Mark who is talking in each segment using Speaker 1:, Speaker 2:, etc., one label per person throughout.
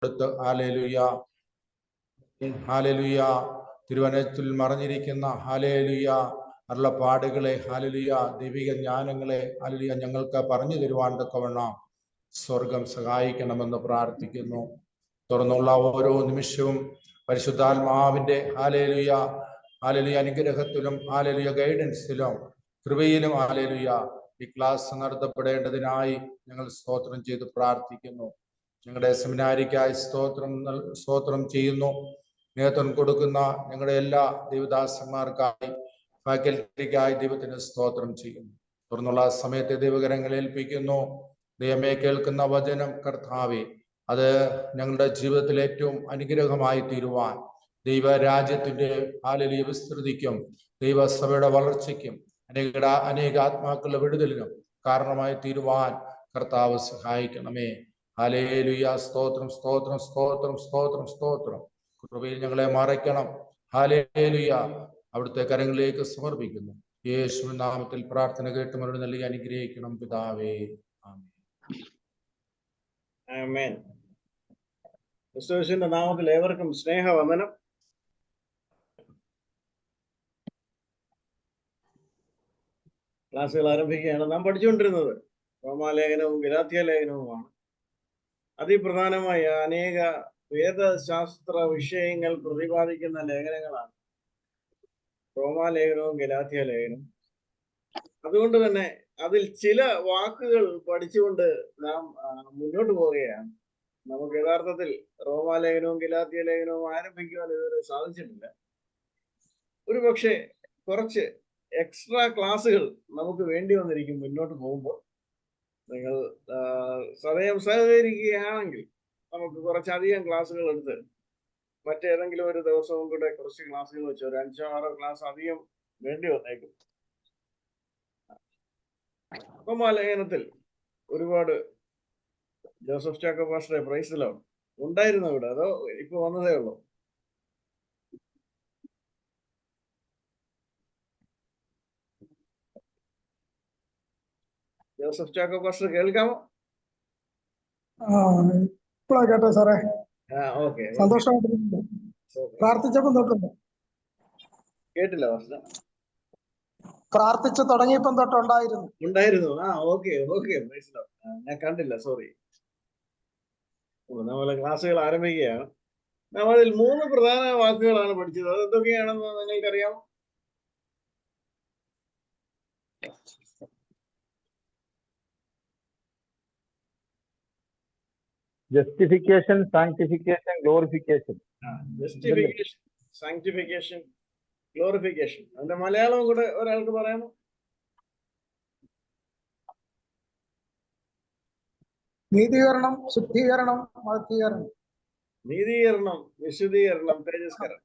Speaker 1: കൊടുത്ത് hallelujah hallelujah തിരുവചനത്തിൽ മറഞ്ഞിരിക്കുന്ന ഹല്ലേലൂയ അരുളപ്പാടുകളെ ഹല്ലേലൂയ ദൈവിക ജ്ഞാനങ്ങളെ ഹല്ലേലൂയ ഞങ്ങൾക്ക് പറഞ്ഞു തരുവാൻ തക്കവണ്ണം സ്വർഗം സഹായിക്കണമെന്ന് പ്രാർത്ഥിക്കുന്നു. തുറന്നുള്ള ഓരോ നിമിഷവും പരിശുദ്ധാത്മാവിന്റെ ഹല്ലേലൂയ ഹല്ലേലൂയ അനുഗ്രഹത്തിലും ഹല്ലേലൂയ ഗൈഡൻസിലും കൃപയിലും ഹല്ലേലൂയ ഈ ക്ലാസ് നടത്തപ്പെടേണ്ടതിനായി ഞങ്ങൾ സ്തോത്രം ചെയ്ത് പ്രാർത്ഥിക്കുന്നു. ഞങ്ങളുടെ സെമിനാരിക്കായി സ്തോത്രം ചെയ്യുന്നു. നേതൃത്വം കൊടുക്കുന്ന ഞങ്ങളുടെ എല്ലാ ദൈവദാസന്മാർക്കായി ഫാക്കൽറ്റിക്കായി ദൈവത്തിന് സ്തോത്രം ചെയ്യുന്നു. തുടർന്നുള്ള സമയത്തെ ദൈവകരങ്ങളിൽ ഏൽപ്പിക്കുന്നു. ദൈവമേ, കേൾക്കുന്ന വചനം കർത്താവേ, അത് ഞങ്ങളുടെ ജീവിതത്തിൽ ഏറ്റവും അനുഗ്രഹമായി തീരുവാൻ ദൈവരാജ്യത്തിന്റെ ഹല്ലേലൂയ വിസ്തൃതിക്കും ദൈവസഭയുടെ വളർച്ചയ്ക്കും അനേക ആത്മാക്കളുടെ വിടുതലിനും കാരണമായി തീരുവാൻ കർത്താവ് സഹായിക്കണമേ. ഹല്ലേലൂയ. സ്തോത്രം സ്തോത്രം സ്തോത്രം സ്തോത്രം സ്തോത്രം. കൃപയിൽ ഞങ്ങളെ മറയ്ക്കണം. ഹല്ലേലൂയ. അവിടുത്തെ കരങ്ങളിലേക്ക് സമർപ്പിക്കുന്നു. യേശുവിൻ നാമത്തിൽ പ്രാർത്ഥന കേട്ട് മറുപടി നൽകി അനുഗ്രഹിക്കണം പിതാവേ.
Speaker 2: ആമേൻ. ക്രിസ്തുവിന്റെ നാമത്തിൽ ഏവർക്കും സ്നേഹവന്ദനം. ക്ലാസ്സുകൾ ആരംഭിക്കുകയാണ്. നാം പഠിച്ചുകൊണ്ടിരുന്നത് റോമാലേഖനവും ഗലാത്യ ലേഖനവുമാണ്. അതിപ്രധാനമായ അനേക വേദശാസ്ത്ര വിഷയങ്ങൾ പ്രതിപാദിക്കുന്ന ലേഖനങ്ങളാണ് റോമാലേഖനവും ഗലാത്യ ലേഖനവും. അതുകൊണ്ട് തന്നെ അതിൽ ചില വാക്കുകൾ പഠിച്ചുകൊണ്ട് നാം മുന്നോട്ട് പോവുകയാണ്. നമുക്ക് യഥാർത്ഥത്തിൽ റോമാലേഖനവും ഗലാത്യ ലേഖനവും ആരംഭിക്കുവാൻ ഇതുവരെ സാധിച്ചിട്ടില്ല. ഒരു പക്ഷേ കുറച്ച് എക്സ്ട്രാ ക്ലാസ്സുകൾ നമുക്ക് വേണ്ടി വന്നിരിക്കും മുന്നോട്ട് പോകുമ്പോൾ. നിങ്ങൾ സദയം സഹകരിക്കുകയാണെങ്കിൽ നമുക്ക് കുറച്ചധികം ക്ലാസ്സുകൾ എടുത്ത് മറ്റേതെങ്കിലും ഒരു ദിവസവും കൂടെ കുറച്ച് ക്ലാസ്സുകൾ വെച്ച് ഒരു 5-6 ക്ലാസ് അധികം വേണ്ടി വന്നേക്കും. റോമാലേഖനത്തിൽ ഒരുപാട് ജോസഫ് ചാക്കോ പാസ്റ്ററെ പ്രൈസിലോ ഉണ്ടായിരുന്നു ഇവിടെ, അതോ ഇപ്പൊ വന്നതേ ഉള്ളൂ? ജോസഫ് ചാക്കോ പാസ്റ്റർ കേൾക്കാമോ?
Speaker 3: കേട്ടോ സാറേ.
Speaker 2: ഓക്കെ,
Speaker 3: സന്തോഷമായിട്ട് പ്രാർത്ഥിച്ചപ്പോ തൊട്ടുണ്ട്.
Speaker 2: കേട്ടില്ല പാസ്റ്റർ.
Speaker 3: പ്രാർത്ഥിച്ചു തുടങ്ങിയപ്പം തൊട്ടുണ്ടായിരുന്നു.
Speaker 2: ഓക്കെ ഓക്കെ, ഞാൻ കണ്ടില്ല, സോറി. നമ്മളെ ക്ലാസ്സുകൾ ആരംഭിക്കുകയാണ്. നാം അതിൽ 3 പ്രധാന വാക്കുകളാണ് പഠിച്ചത്. അത് എന്തൊക്കെയാണെന്ന് നിങ്ങൾക്കറിയാമോ?
Speaker 4: Justification, sanctification, glorification.
Speaker 2: Justification, sanctification, glorification. അതിന്റെ മലയാളം കൂടെ ഒരാൾക്ക് പറയാമോ?
Speaker 3: നീതീകരണം, ശുദ്ധീകരണം, മഹത്വീകരണം.
Speaker 2: നീതീകരണം, വിശുദ്ധീകരണം, തേജസ്കരണം.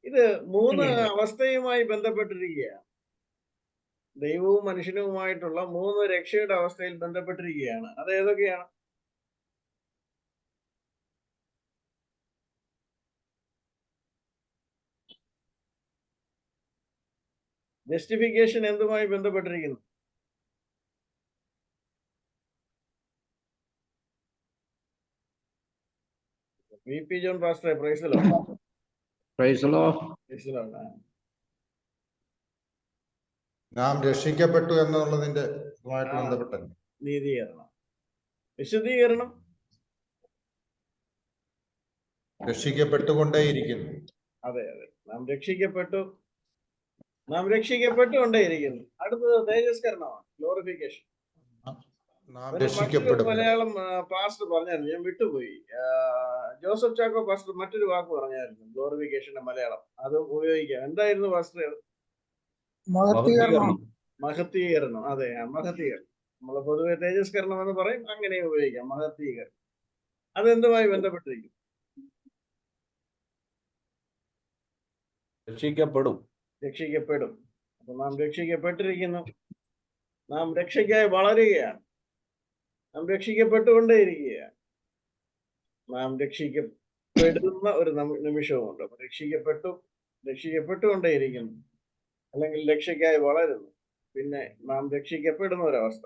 Speaker 2: ഇത് 3 അവസ്ഥയുമായി ബന്ധപ്പെട്ടിരിക്കുകയാണ്. ദൈവവും മനുഷ്യനുമായിട്ടുള്ള 3 രക്ഷയുടെ അവസ്ഥയിൽ ബന്ധപ്പെട്ടിരിക്കുകയാണ്. അത് ഏതൊക്കെയാണ്? ജസ്റ്റിഫിക്കേഷൻ എന്തുമായി ബന്ധപ്പെട്ടിരിക്കുന്നു? വി.പി. ജോൺ പാസ്റ്ററെ പ്രൈസലോ.
Speaker 1: നാം രക്ഷിക്കപ്പെട്ടു എന്നുള്ളതിന്റെ ബന്ധപ്പെട്ട
Speaker 2: നീതീകരണം. വിശുദ്ധീകരണം,
Speaker 1: രക്ഷിക്കപ്പെട്ടുകൊണ്ടേയിരിക്കുന്നു.
Speaker 2: അതെ, നാം രക്ഷിക്കപ്പെട്ടുകൊണ്ടേയിരിക്കുന്നു. അടുത്തത് തേജസ്കരണമാണ്, ഗ്ലോറിഫിക്കേഷൻ. മലയാളം പാസ്റ്റർ പറഞ്ഞായിരുന്നു, ഞാൻ വിട്ടുപോയി. ജോസഫ് ചാക്കോ പാസ്റ്റർ മറ്റൊരു വാക്ക് പറഞ്ഞായിരുന്നു ഗ്ലോറിഫിക്കേഷന്റെ മലയാളം. അത് ഉപയോഗിക്കാം. എന്തായിരുന്നു പാസ്റ്റർ? മഹത്വീകരണം. അതെ, മഹത്വീകരണം. നമ്മൾ പൊതുവെ തേജസ്കരണം എന്ന് പറയും, അങ്ങനെ ഉപയോഗിക്കാം. മഹത്വീകരണം അതെന്തുമായി ബന്ധപ്പെട്ടിരിക്കും? രക്ഷിക്കപ്പെടും. അപ്പൊ നാം രക്ഷിക്കപ്പെട്ടിരിക്കുന്നു. നാം രക്ഷയ്ക്കായി വളരുകയാണ്. നാം രക്ഷിക്കപ്പെട്ടുകൊണ്ടേയിരിക്കുകയാണ്. നാം രക്ഷിക്കപ്പെടുന്ന ഒരു നിമിഷവുമുണ്ട്. അപ്പൊ രക്ഷിക്കപ്പെട്ടുകൊണ്ടേയിരിക്കുന്നു, അല്ലെങ്കിൽ രക്ഷയ്ക്കായി വളരുന്നു, പിന്നെ നാം രക്ഷിക്കപ്പെടുന്ന ഒരവസ്ഥ.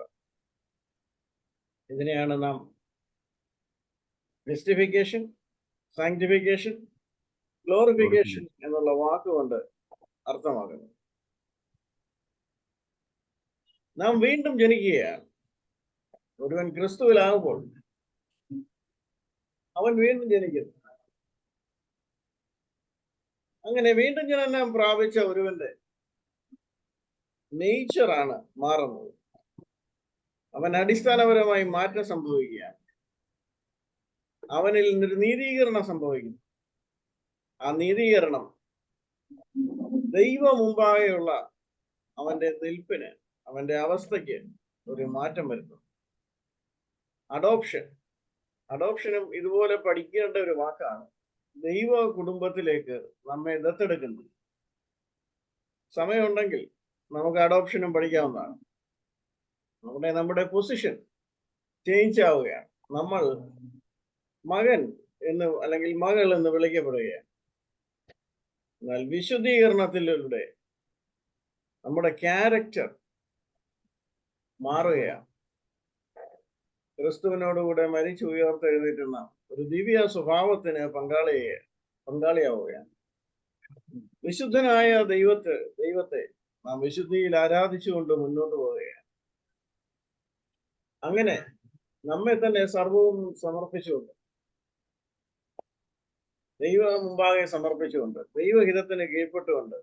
Speaker 2: ഇതിനെയാണ് നാം ജസ്റ്റിഫിക്കേഷൻ, സാങ്ക്ടിഫിക്കേഷൻ, ഗ്ലോറിഫിക്കേഷൻ എന്നുള്ള വാക്കുകൊണ്ട് അർത്ഥമാക്കുന്നത്. നാം വീണ്ടും ജനിക്കുകയാണ്. ഒരുവൻ ക്രിസ്തുവിലാകുമ്പോൾ അവൻ വീണ്ടും ജനിക്കുന്നു. അങ്ങനെ വീണ്ടും ജനനം പ്രാപിച്ച ഒരുവന്റെ നേച്ചറാണ് മാറുന്നത്. അവൻ അടിസ്ഥാനപരമായി മാറ്റം സംഭവിക്കുകയാണ്. അവനിൽ നിന്നൊരു നീതീകരണം സംഭവിക്കുന്നു. ആ നീതീകരണം ദൈവം മുമ്പാകെയുള്ള അവന്റെ നിൽപ്പിന്, അവന്റെ അവസ്ഥയ്ക്ക് ഒരു മാറ്റം വരുന്നു. അഡോപ്ഷനും ഇതുപോലെ പഠിക്കേണ്ട ഒരു വാക്കാണ്. ദൈവ കുടുംബത്തിലേക്ക് നമ്മെ ദത്തെടുക്കുന്നു. സമയമുണ്ടെങ്കിൽ നമുക്ക് അഡോപ്ഷനും പഠിക്കാവുന്നതാണ്. നമ്മുടെ പൊസിഷൻ ചേഞ്ച് ആവുകയാണ്. നമ്മൾ മകൻ എന്ന് അല്ലെങ്കിൽ മകൾ എന്ന് വിളിക്കപ്പെടുകയാണ്. എന്നാൽ വിശുദ്ധീകരണത്തിലൂടെ നമ്മുടെ ക്യാരക്ടർ മാറുകയാണ്. ക്രിസ്തുവിനോടുകൂടെ മരിച്ചു ഉയർത്തെഴുന്നേറ്റുന്ന ഒരു ദിവ്യ സ്വഭാവത്തിന് പങ്കാളിയാവുകയാണ്. വിശുദ്ധനായ ദൈവത്തെ നാം വിശുദ്ധിയിൽ ആരാധിച്ചുകൊണ്ട് മുന്നോട്ട് പോവുകയാണ്. അങ്ങനെ നമ്മെ തന്നെ സർവവും സമർപ്പിച്ചുകൊണ്ട്, ദൈവം മുമ്പാകെ സമർപ്പിച്ചുകൊണ്ട്, ദൈവഹിതത്തിന് കീഴ്പ്പെട്ടുകൊണ്ട്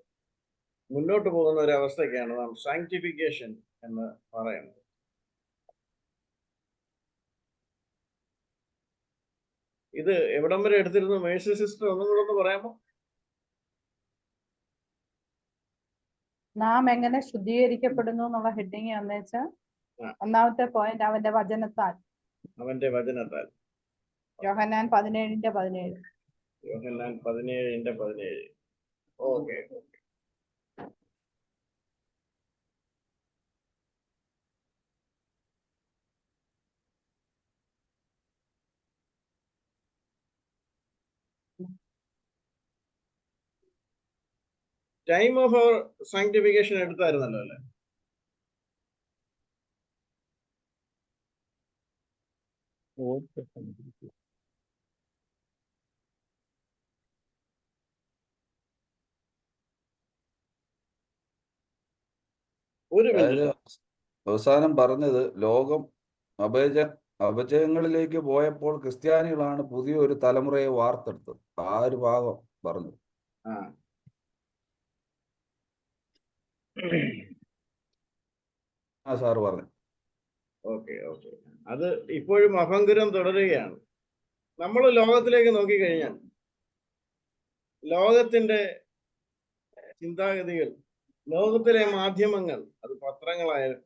Speaker 2: മുന്നോട്ട് പോകുന്ന ഒരു അവസ്ഥയ്ക്കാണ് നാം സാങ്ക്ടിഫിക്കേഷൻ എന്ന് പറയുന്നത്. ഇത് എവിടം വരെ എടുത്തിരുന്നു മേഴ്സി സിസ്റ്റർ? ഒന്നും കൂടെ ഒന്ന് പറയാമോ?
Speaker 5: നാം എങ്ങനെ ശുദ്ധീകരിക്കപ്പെടുന്നു എന്നുള്ള ഹെഡിങ് എന്ന് വെച്ചാൽ ഒന്നാമത്തെ പോയിന്റ് അവന്റെ വചനത്താൽ. Yohannan 17:17.
Speaker 2: Yohannan 17:17. Okay. Time of our sanctification എടുത്തായിരുന്നല്ലോ അല്ലെ? ഒരു മിനിറ്റ്.
Speaker 6: അവസാനം പറഞ്ഞത് ലോകം അപജയങ്ങളിലേക്ക് പോയപ്പോൾ ക്രിസ്ത്യാനികളാണ് പുതിയൊരു തലമുറയെ വാർത്തെടുത്തത്. ആ ഒരു ഭാഗം പറഞ്ഞു. സാറ് പറഞ്ഞു.
Speaker 2: ഓക്കെ. അത് ഇപ്പോഴും അഭംഗുരം തുടരുകയാണ്. നമ്മൾ ലോകത്തിലേക്ക് നോക്കിക്കഴിഞ്ഞാൽ ലോകത്തിന്റെ ചിന്താഗതികൾ, ലോകത്തിലെ മാധ്യമങ്ങൾ, അത് പത്രങ്ങളായാലും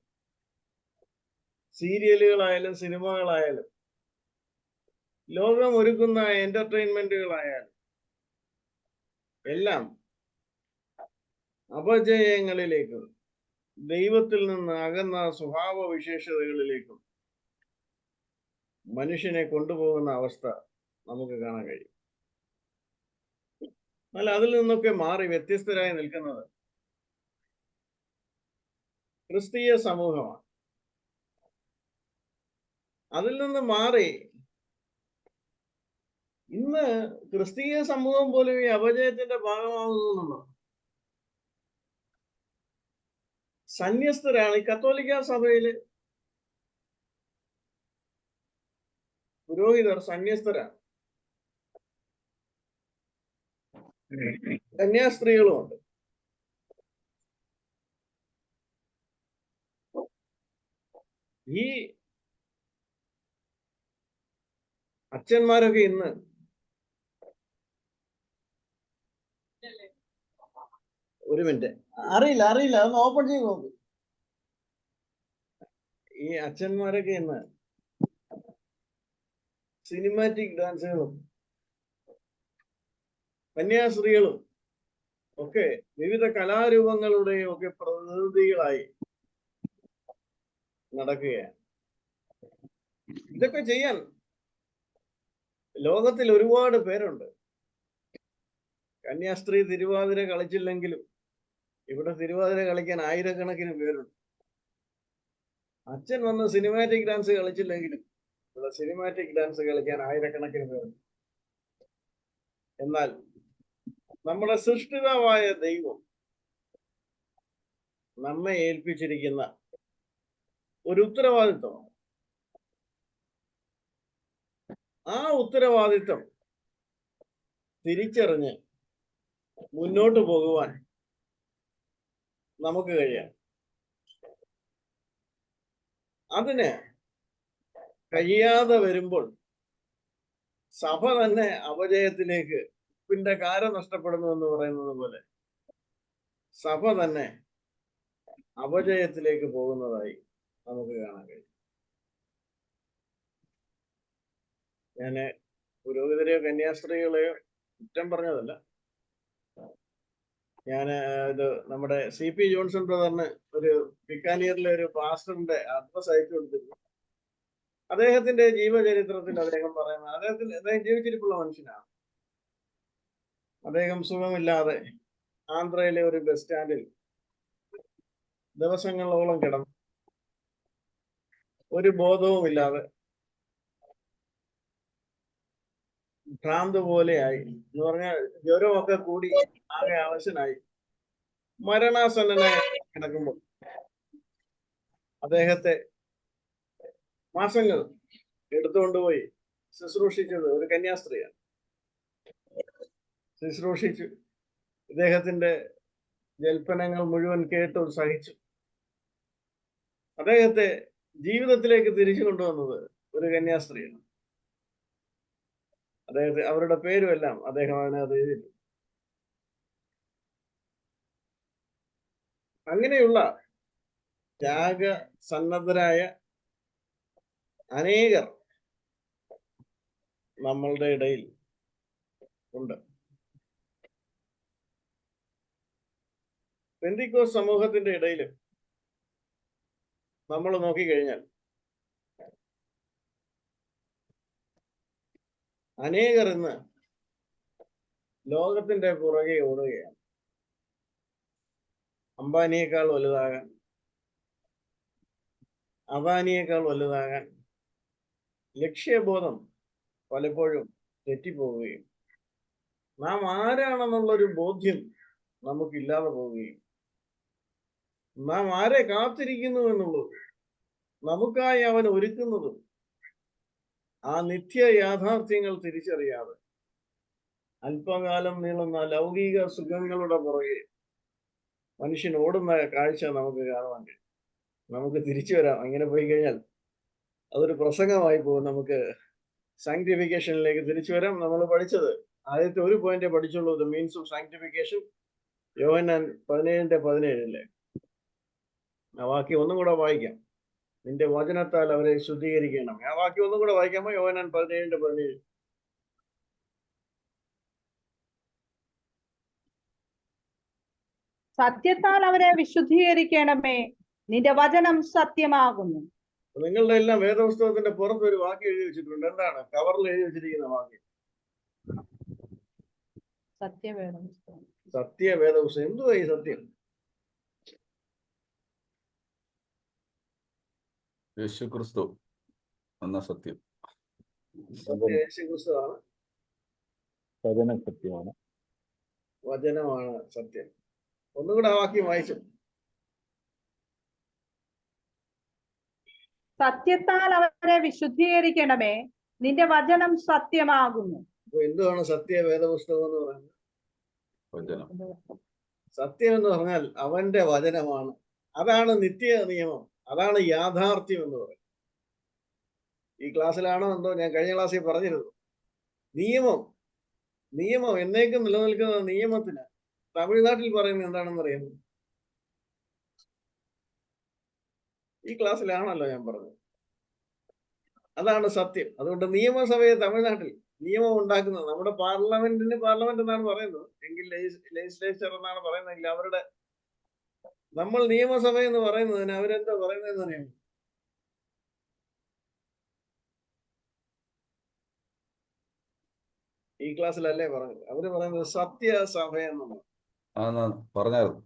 Speaker 2: സീരിയലുകളായാലും സിനിമകളായാലും ലോകം ഒരുക്കുന്ന എന്റർടൈൻമെന്റുകളായാലും എല്ലാം അപജയങ്ങളിലേക്കും ദൈവത്തിൽ നിന്ന് അകന്ന സ്വഭാവ വിശേഷതകളിലേക്കും മനുഷ്യനെ കൊണ്ടുപോകുന്ന അവസ്ഥ നമുക്ക് കാണാൻ കഴിയും. എന്നാൽ അതിൽ നിന്നൊക്കെ മാറി വ്യത്യസ്തരായി നിൽക്കുന്നത് ക്രിസ്തീയ സമൂഹമാണ്. അതിൽ നിന്ന് മാറി ഇന്ന് ക്രിസ്തീയ സമൂഹം പോലും ഈ അപജയത്തിന്റെ ഭാഗമാകുന്നു. സന്യസ്തരാണ്. ഈ കത്തോലിക്ക സഭയില് പുരോഹിതർ സന്യസ്തരാണ്. കന്യാസ്ത്രീകളുമുണ്ട്. ഈ അച്ഛന്മാരൊക്കെ ഇന്ന് ഒരു മിനിറ്റ്, അറിയില്ല അതൊന്ന് ഓപ്പൺ ചെയ്ത് നോക്ക്. ഈ അച്ഛന്മാരൊക്കെ ഇന്ന് സിനിമാറ്റിക് ഡാൻസുകളും കന്യാസ്ത്രീകളും ഒക്കെ വിവിധ കലാരൂപങ്ങളുടെയും ഒക്കെ പ്രതിനിധികളായി നടക്കുകയാണ്. ഇതൊക്കെ ചെയ്യാൻ ലോകത്തിൽ ഒരുപാട് പേരുണ്ട്. കന്യാസ്ത്രീ തിരുവാതിര കളിച്ചില്ലെങ്കിലും ഇവിടെ തിരുവാതിര കളിക്കാൻ ആയിരക്കണക്കിന് പേരുണ്ട്. അച്ഛൻ വന്ന് സിനിമാറ്റിക് ഡാൻസ് കളിച്ചില്ലെങ്കിലും ഇവിടെ സിനിമാറ്റിക് ഡാൻസ് കളിക്കാൻ ആയിരക്കണക്കിന് പേർ. എന്നാൽ നമ്മുടെ സൃഷ്ടിതാവായ ദൈവം നമ്മെ ഏൽപ്പിച്ചിരിക്കുന്ന ഒരു ഉത്തരവാദിത്വമാണ്. ആ ഉത്തരവാദിത്വം തിരിച്ചറിഞ്ഞ് മുന്നോട്ട് പോകുവാൻ നമുക്ക് കഴിയാം. അതിന് കഴിയാതെ വരുമ്പോൾ സഭ തന്നെ അപജയത്തിലേക്ക്, ഉപ്പിന്റെ കാര നഷ്ടപ്പെടുന്നു എന്ന് പറയുന്നത് പോലെ സഭ തന്നെ അപജയത്തിലേക്ക് പോകുന്നതായി നമുക്ക് കാണാൻ കഴിയും. ഞാന് പുരോഹിതരെയോ കന്യാസ്ത്രീകളെയോ കുറ്റം പറഞ്ഞതല്ല. ഇത് നമ്മുടെ CP ജോൺസൺ ബ്രദറിന് ഒരു ബിക്കാനിയറിലെ ഒരു പാസ്റ്ററിന്റെ അഡ്രസ് അയച്ചു കൊടുത്തിരുന്നു. അദ്ദേഹത്തിന്റെ ജീവചരിത്രത്തിൽ അദ്ദേഹം പറയുന്നത്, അദ്ദേഹം ജീവിച്ചിരിപ്പുള്ള മനുഷ്യനാണ്. അദ്ദേഹം സുഖമില്ലാതെ ആന്ധ്രയിലെ ഒരു ബസ് സ്റ്റാൻഡിൽ ദിവസങ്ങളോളം കിടന്നു, ഒരു ബോധവുമില്ലാതെ ഭ്രാന്ത് പോലെയായി. എന്ന് പറഞ്ഞാൽ ജ്വരമൊക്കെ കൂടി ആകെ അവശനായി മരണാസന്നനായി കിടക്കുമ്പോൾ അദ്ദേഹത്തെ മാസങ്ങൾ എടുത്തുകൊണ്ടുപോയി ശുശ്രൂഷിച്ചത് ഒരു കന്യാസ്ത്രീയാണ്. ശുശ്രൂഷിച്ചു, ഇദ്ദേഹത്തിന്റെ ജൽപ്പനങ്ങൾ മുഴുവൻ കേട്ടു സഹിച്ചു. അദ്ദേഹത്തെ ജീവിതത്തിലേക്ക് തിരിച്ചു കൊണ്ടുവന്നത് ഒരു കന്യാസ്ത്രീയാണ്. അവരുടെ പേരുമെല്ലാം അദ്ദേഹം അതിനകത്ത് എഴുതിയിട്ടുണ്ട്. അങ്ങനെയുള്ള ത്യാഗസന്നദ്ധരായ അനേകർ നമ്മളുടെ ഇടയിൽ ഉണ്ട്. പെന്തിക്കോസ് സമൂഹത്തിന്റെ ഇടയിൽ നമ്മൾ നോക്കിക്കഴിഞ്ഞാൽ അനേകർ ഇന്ന് ലോകത്തിന്റെ പുറകെ ഓടുകയാണ്. അംബാനിയേക്കാൾ വലുതാകാൻ, അദാനിയേക്കാൾ വലുതാകാൻ ലക്ഷ്യബോധം പലപ്പോഴും തെറ്റിപ്പോവുകയും നാം ആരാണെന്നുള്ളൊരു ബോധ്യം നമുക്കില്ലാതെ പോവുകയും നാം ആരെ കാത്തിരിക്കുന്നു എന്നുള്ളത്, നമുക്കായി അവൻ ഒരുക്കുന്നതും ആ നിത്യ യാഥാർത്ഥ്യങ്ങൾ തിരിച്ചറിയാതെ അല്പകാലം നീളുന്ന ലൗകിക സുഖങ്ങളുടെ പുറകെ മനുഷ്യൻ ഓടുന്ന കാഴ്ച നമുക്ക് കാണുവാൻ കഴിയും. നമുക്ക് തിരിച്ചു വരാം. അങ്ങനെ പോയി കഴിഞ്ഞാൽ അതൊരു പ്രസംഗമായി പോകും. നമുക്ക് സാങ്ക്ടിഫിക്കേഷനിലേക്ക് തിരിച്ചു വരാം. നമ്മൾ പഠിച്ചത് ആദ്യത്തെ ഒരു പോയിന്റ് പഠിച്ചുള്ളൂ, the means of sanctification. Yohannan 17:17 ആ വാക്യം ഒന്നും കൂടെ വായിക്കാം. നിന്റെ വചനത്താൽ അവരെ ശുദ്ധീകരിക്കണം. ആ വാക്യം ഒന്നും കൂടെ വായിക്കാമോ? യോഹന്നാൻ 17:17.
Speaker 5: സത്യത്താൽ അവരെ വിശുദ്ധീകരിക്കണമേ, നിന്റെ വചനം സത്യമാകുന്നു.
Speaker 2: നിങ്ങളുടെ എല്ലാം വേദപുസ്തകത്തിന്റെ പുറത്ത് ഒരു വാക്യം എഴുതി വെച്ചിട്ടുണ്ട്. എന്താണ് കവറിൽ എഴുതി വെച്ചിരിക്കുന്ന വാക്യം?
Speaker 5: സത്യവേദപുസ്തകം.
Speaker 2: സത്യവേദപുസ്തകം. എന്തുവാ ഈ സത്യം?
Speaker 6: യേശുക്രിസ്തു എന്ന സത്യം.
Speaker 2: സത്യം യേശുക്രിസ്തുവാണ്.
Speaker 4: വചനം സത്യമാണ്.
Speaker 2: വചനമാണ് സത്യം. ഒന്നുകൂടെ ആ വാക്യം വായിച്ചു.
Speaker 5: സത്യത്താൽ അവരെ വിശുദ്ധീകരിക്കണമേ, നിന്റെ വചനം സത്യമാകുന്നു.
Speaker 2: അപ്പൊ എന്തുവാണ് സത്യവേദപുസ്തകം എന്ന് പറയുന്നത്?
Speaker 6: വചനം.
Speaker 2: സത്യം എന്ന് പറഞ്ഞാൽ അവന്റെ വചനമാണ്. അതാണ് നിത്യ നിയമം, അതാണ് യാഥാർത്ഥ്യം എന്ന് പറയുന്നത്. ഈ ക്ലാസ്സിലാണോ എന്തോ ഞാൻ കഴിഞ്ഞ ക്ലാസ്സിൽ പറഞ്ഞിരുന്നു. നിയമം എന്നേക്കും നിലനിൽക്കുന്ന നിയമത്തിന് തമിഴ്നാട്ടിൽ പറയുന്നത് എന്താണെന്ന് അറിയാമോ? ഈ ക്ലാസ്സിലാണല്ലോ ഞാൻ പറഞ്ഞത്. അതാണ് സത്യം. അതുകൊണ്ട് നിയമസഭയെ തമിഴ്നാട്ടിൽ നിയമം ഉണ്ടാക്കുന്നത് നമ്മുടെ പാർലമെന്റ് എന്നാണ് പറയുന്നത്, എങ്കിൽ ലെജിസ്ലേച്ചർ എന്നാണ് പറയുന്നതെങ്കിൽ അവരുടെ, നമ്മൾ നിയമസഭ എന്ന് പറയുന്നതിന് അവരെന്താ പറയുന്നതെന്ന് അറിയാമോ? ഈ ക്ലാസ്സിലല്ലേ പറഞ്ഞത്? അവര് പറയുന്നത് സത്യസഭ എന്നുള്ളത്.
Speaker 6: പറഞ്ഞായിരുന്നു,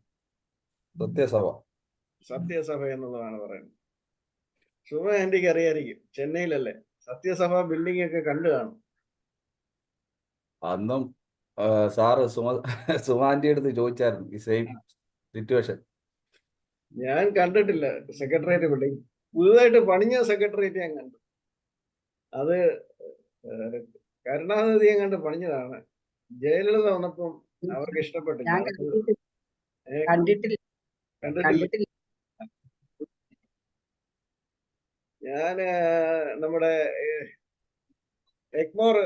Speaker 6: സത്യസഭ.
Speaker 2: സത്യസഭ എന്നുള്ളതാണ് പറയുന്നത്. സുമ ആന്റിക്ക് അറിയായിരിക്കും, ചെന്നൈയിലല്ലേ സത്യസഭ ബിൽഡിംഗ് ഒക്കെ കണ്ടു കാണും.
Speaker 6: അന്നും സാറ് സുമാന്റെ അടുത്ത് ചോദിച്ചായിരുന്നു ഈ സെയിം സിറ്റുവേഷൻ.
Speaker 2: ഞാൻ കണ്ടിട്ടില്ല സെക്രട്ടേറിയറ്റ് ബിൽഡിംഗ്. പുതുതായിട്ട് പണിഞ്ഞ സെക്രട്ടേറിയറ്റ് ഞാൻ കണ്ടു. അത് കരുണാനിധി ഞാൻ കണ്ട് പണിഞ്ഞതാണ്. ജയലളിത വന്നപ്പം അവർക്ക് ഇഷ്ടപ്പെട്ടില്ല.
Speaker 7: ഞാൻ കണ്ടിട്ടില്ല.
Speaker 2: കണ്ടിട്ടില്ല. ഞാന് നമ്മുടെ എഗ്മോർ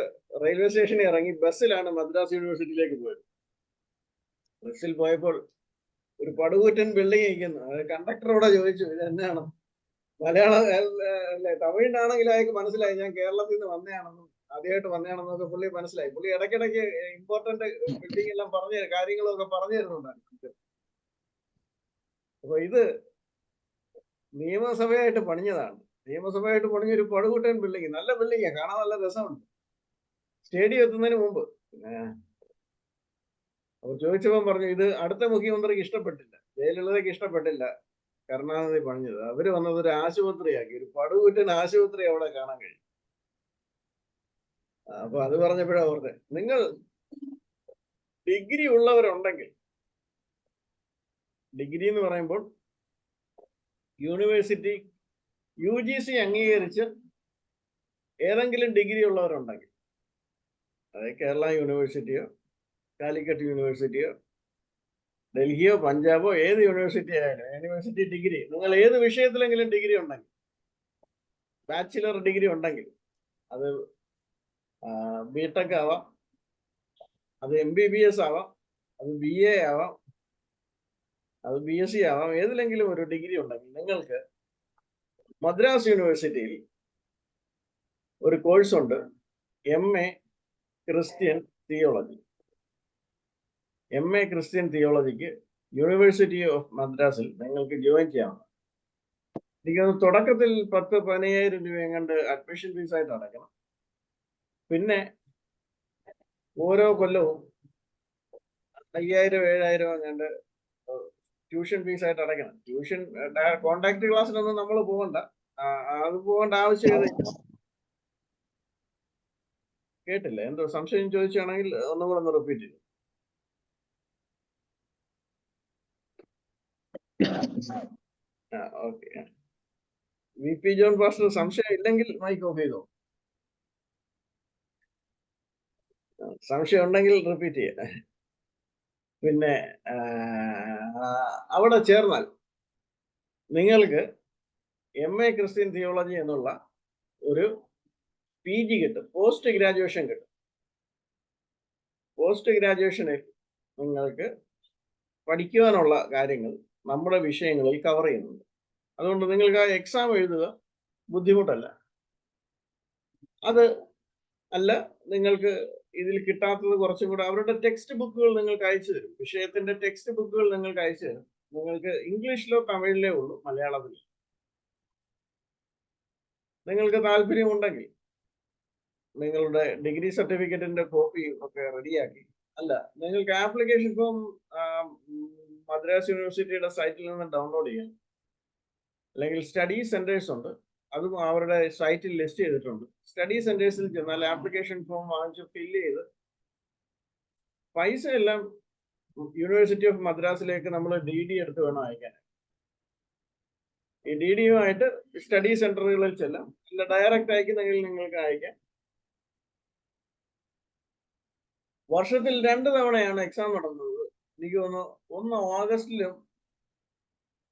Speaker 2: റെയിൽവേ സ്റ്റേഷനിൽ ഇറങ്ങി ബസ്സിലാണ് മദ്രാസ് യൂണിവേഴ്സിറ്റിയിലേക്ക് പോയത്. ബസ്സിൽ പോയപ്പോൾ ഒരു പടുകൂറ്റൻ ബിൽഡിംഗ് ഇരിക്കുന്നു. കണ്ടക്ടറോടെ ചോദിച്ചു ഇത് എന്നാണ്, മലയാളം അല്ലെ തമിഴിനാണെങ്കിൽ അയാൾക്ക് മനസ്സിലായി ഞാൻ കേരളത്തിൽ നിന്ന് വന്നതാണെന്നും ആദ്യമായിട്ട് വന്നതാണെന്നൊക്കെ പുള്ളി മനസ്സിലായി. പുള്ളി ഇടയ്ക്കിടയ്ക്ക് ഇമ്പോർട്ടന്റ് ബിൽഡിംഗ് എല്ലാം കാര്യങ്ങളൊക്കെ പറഞ്ഞു തരുന്നുണ്ടായിരുന്നു. അപ്പൊ ഇത് നിയമസഭയായിട്ട് പണിഞ്ഞതാണ്. നിയമസഭയായിട്ട് പണിഞ്ഞൊരു പടുകൂട്ടൻ ബിൽഡിംഗ്, നല്ല ബിൽഡിംഗാ, കാണാൻ നല്ല രസമുണ്ട്. സ്റ്റേഡിയം എത്തുന്നതിന് മുമ്പ് അവർ ചോദിച്ചപ്പോൾ പറഞ്ഞു ഇത് അടുത്ത മുഖ്യമന്ത്രിക്ക് ഇഷ്ടപ്പെട്ടില്ല, ജയലളിതയ്ക്ക് ഇഷ്ടപ്പെട്ടില്ല കരുണാനിധി പണിഞ്ഞത്. അവര് വന്നത് ഒരു ആശുപത്രിയാക്കി, ഒരു പടുകൂറ്റൻ ആശുപത്രി അവിടെ കാണാൻ കഴിയും. അപ്പൊ അത് പറഞ്ഞപ്പോഴാ ഓർത്തെ, നിങ്ങൾ ഡിഗ്രി ഉള്ളവരുണ്ടെങ്കിൽ, ഡിഗ്രി എന്ന് പറയുമ്പോൾ യൂണിവേഴ്സിറ്റി UGC അംഗീകരിച്ച് ഏതെങ്കിലും ഡിഗ്രി ഉള്ളവരുണ്ടെങ്കിൽ, അതായത് കേരള യൂണിവേഴ്സിറ്റിയോ കാലിക്കറ്റ് യൂണിവേഴ്സിറ്റിയോ ഡൽഹിയോ പഞ്ചാബോ ഏത് യൂണിവേഴ്സിറ്റി ആയാലും യൂണിവേഴ്സിറ്റി ഡിഗ്രി, നിങ്ങൾ ഏത് വിഷയത്തിലെങ്കിലും ഡിഗ്രി ഉണ്ടെങ്കിൽ, ബാച്ചിലർ ഡിഗ്രി ഉണ്ടെങ്കിൽ, അത് ബിടെക് ആവാം, അത് MBBS ആവാം, അത് BA ആവാം, അത് BSc ആവാം, ഏതിലെങ്കിലും ഒരു ഡിഗ്രി ഉണ്ടെങ്കിൽ നിങ്ങൾക്ക് മദ്രാസ് യൂണിവേഴ്സിറ്റിയിൽ ഒരു കോഴ്സ് ഉണ്ട്, MA Christian theology. MA Christian തിയോളജിക്ക് യൂണിവേഴ്സിറ്റി ഓഫ് മദ്രാസിൽ നിങ്ങൾക്ക് ജോയിൻ ചെയ്യാം. എനിക്കത് തുടക്കത്തിൽ 10-15,000 രൂപ എങ്ങാണ്ട് അഡ്മിഷൻ ഫീസായിട്ട് അടയ്ക്കണം. പിന്നെ ഓരോ കൊല്ലവും 5,000-7,000 എങ്ങാണ്ട് ട്യൂഷൻ ഫീസായിട്ട് അടയ്ക്കണം. ട്യൂഷൻ കോണ്ടാക്ട് ക്ലാസ്സിനൊന്നും നമ്മൾ പോകണ്ട, അത് പോകേണ്ട ആവശ്യമില്ല. കേട്ടില്ല, എന്തോ സംശയം ചോദിച്ചാണെങ്കിൽ ഒന്നും കൂടെ ഒന്ന് റിപ്പീറ്റ് ചെയ്തു. ഓക്കെ. VP ജോൺ പാസ്റ്റർ സംശയം ഇല്ലെങ്കിൽ മൈക്ക് ഓഫ് ചെയ്തോ. സംശയം ഉണ്ടെങ്കിൽ റിപ്പീറ്റ് ചെയ്യാം. പിന്നെ അവിടെ ചേർന്നാൽ നിങ്ങൾക്ക് MA ക്രിസ്ത്യൻ തിയോളജി എന്നുള്ള ഒരു PG കിട്ടും, പോസ്റ്റ് ഗ്രാജുവേഷൻ കിട്ടും. പോസ്റ്റ് ഗ്രാജുവേഷനിൽ നിങ്ങൾക്ക് പഠിക്കുവാനുള്ള കാര്യങ്ങൾ നമ്മുടെ വിഷയങ്ങളിൽ കവർ ചെയ്യുന്നുണ്ട്. അതുകൊണ്ട് നിങ്ങൾക്ക് ആ എക്സാം എഴുതുക ബുദ്ധിമുട്ടല്ല. അത് അല്ല, നിങ്ങൾക്ക് ഇതിൽ കിട്ടാത്തത് കുറച്ചും കൂടെ അവരുടെ ടെക്സ്റ്റ് ബുക്കുകൾ നിങ്ങൾക്ക് അയച്ചു തരും. വിഷയത്തിന്റെ ടെക്സ്റ്റ് ബുക്കുകൾ നിങ്ങൾക്ക് അയച്ചു തരും. നിങ്ങൾക്ക് ഇംഗ്ലീഷിലോ തമിഴിലോ ഉള്ളൂ, മലയാളത്തിൽ. നിങ്ങൾക്ക് താല്പര്യമുണ്ടെങ്കിൽ നിങ്ങളുടെ ഡിഗ്രി സർട്ടിഫിക്കറ്റിന്റെ കോപ്പി ഒക്കെ റെഡിയാക്കി, അല്ല നിങ്ങൾക്ക് ആപ്ലിക്കേഷൻ ഫോം മദ്രാസ് യൂണിവേഴ്സിറ്റിയുടെ സൈറ്റിൽ നിന്ന് ഡൗൺലോഡ് ചെയ്യാം. അല്ലെങ്കിൽ സ്റ്റഡി സെന്റേഴ്സ് ഉണ്ട്, അതും അവരുടെ സൈറ്റിൽ ലിസ്റ്റ് ചെയ്തിട്ടുണ്ട്. സ്റ്റഡി സെന്റേഴ്സിൽ ചെന്നാൽ ആപ്ലിക്കേഷൻ ഫോം വാങ്ങിച്ച് ഫില്ല് ചെയ്ത് പൈസ എല്ലാം യൂണിവേഴ്സിറ്റി ഓഫ് മദ്രാസിലേക്ക് നമ്മൾ DD എടുത്ത് വേണം അയക്കാൻ. ഈ DDയുമായിട്ട് സ്റ്റഡി സെന്ററുകളിൽ ചെല്ലാം, അല്ല ഡയറക്റ്റ് അയക്കുന്നെങ്കിൽ നിങ്ങൾക്ക് അയക്കാം. വർഷത്തിൽ 2 തവണയാണ് എക്സാം നടന്നത്. എനിക്ക് തോന്നുന്നു ഒന്ന് ഓഗസ്റ്റിലും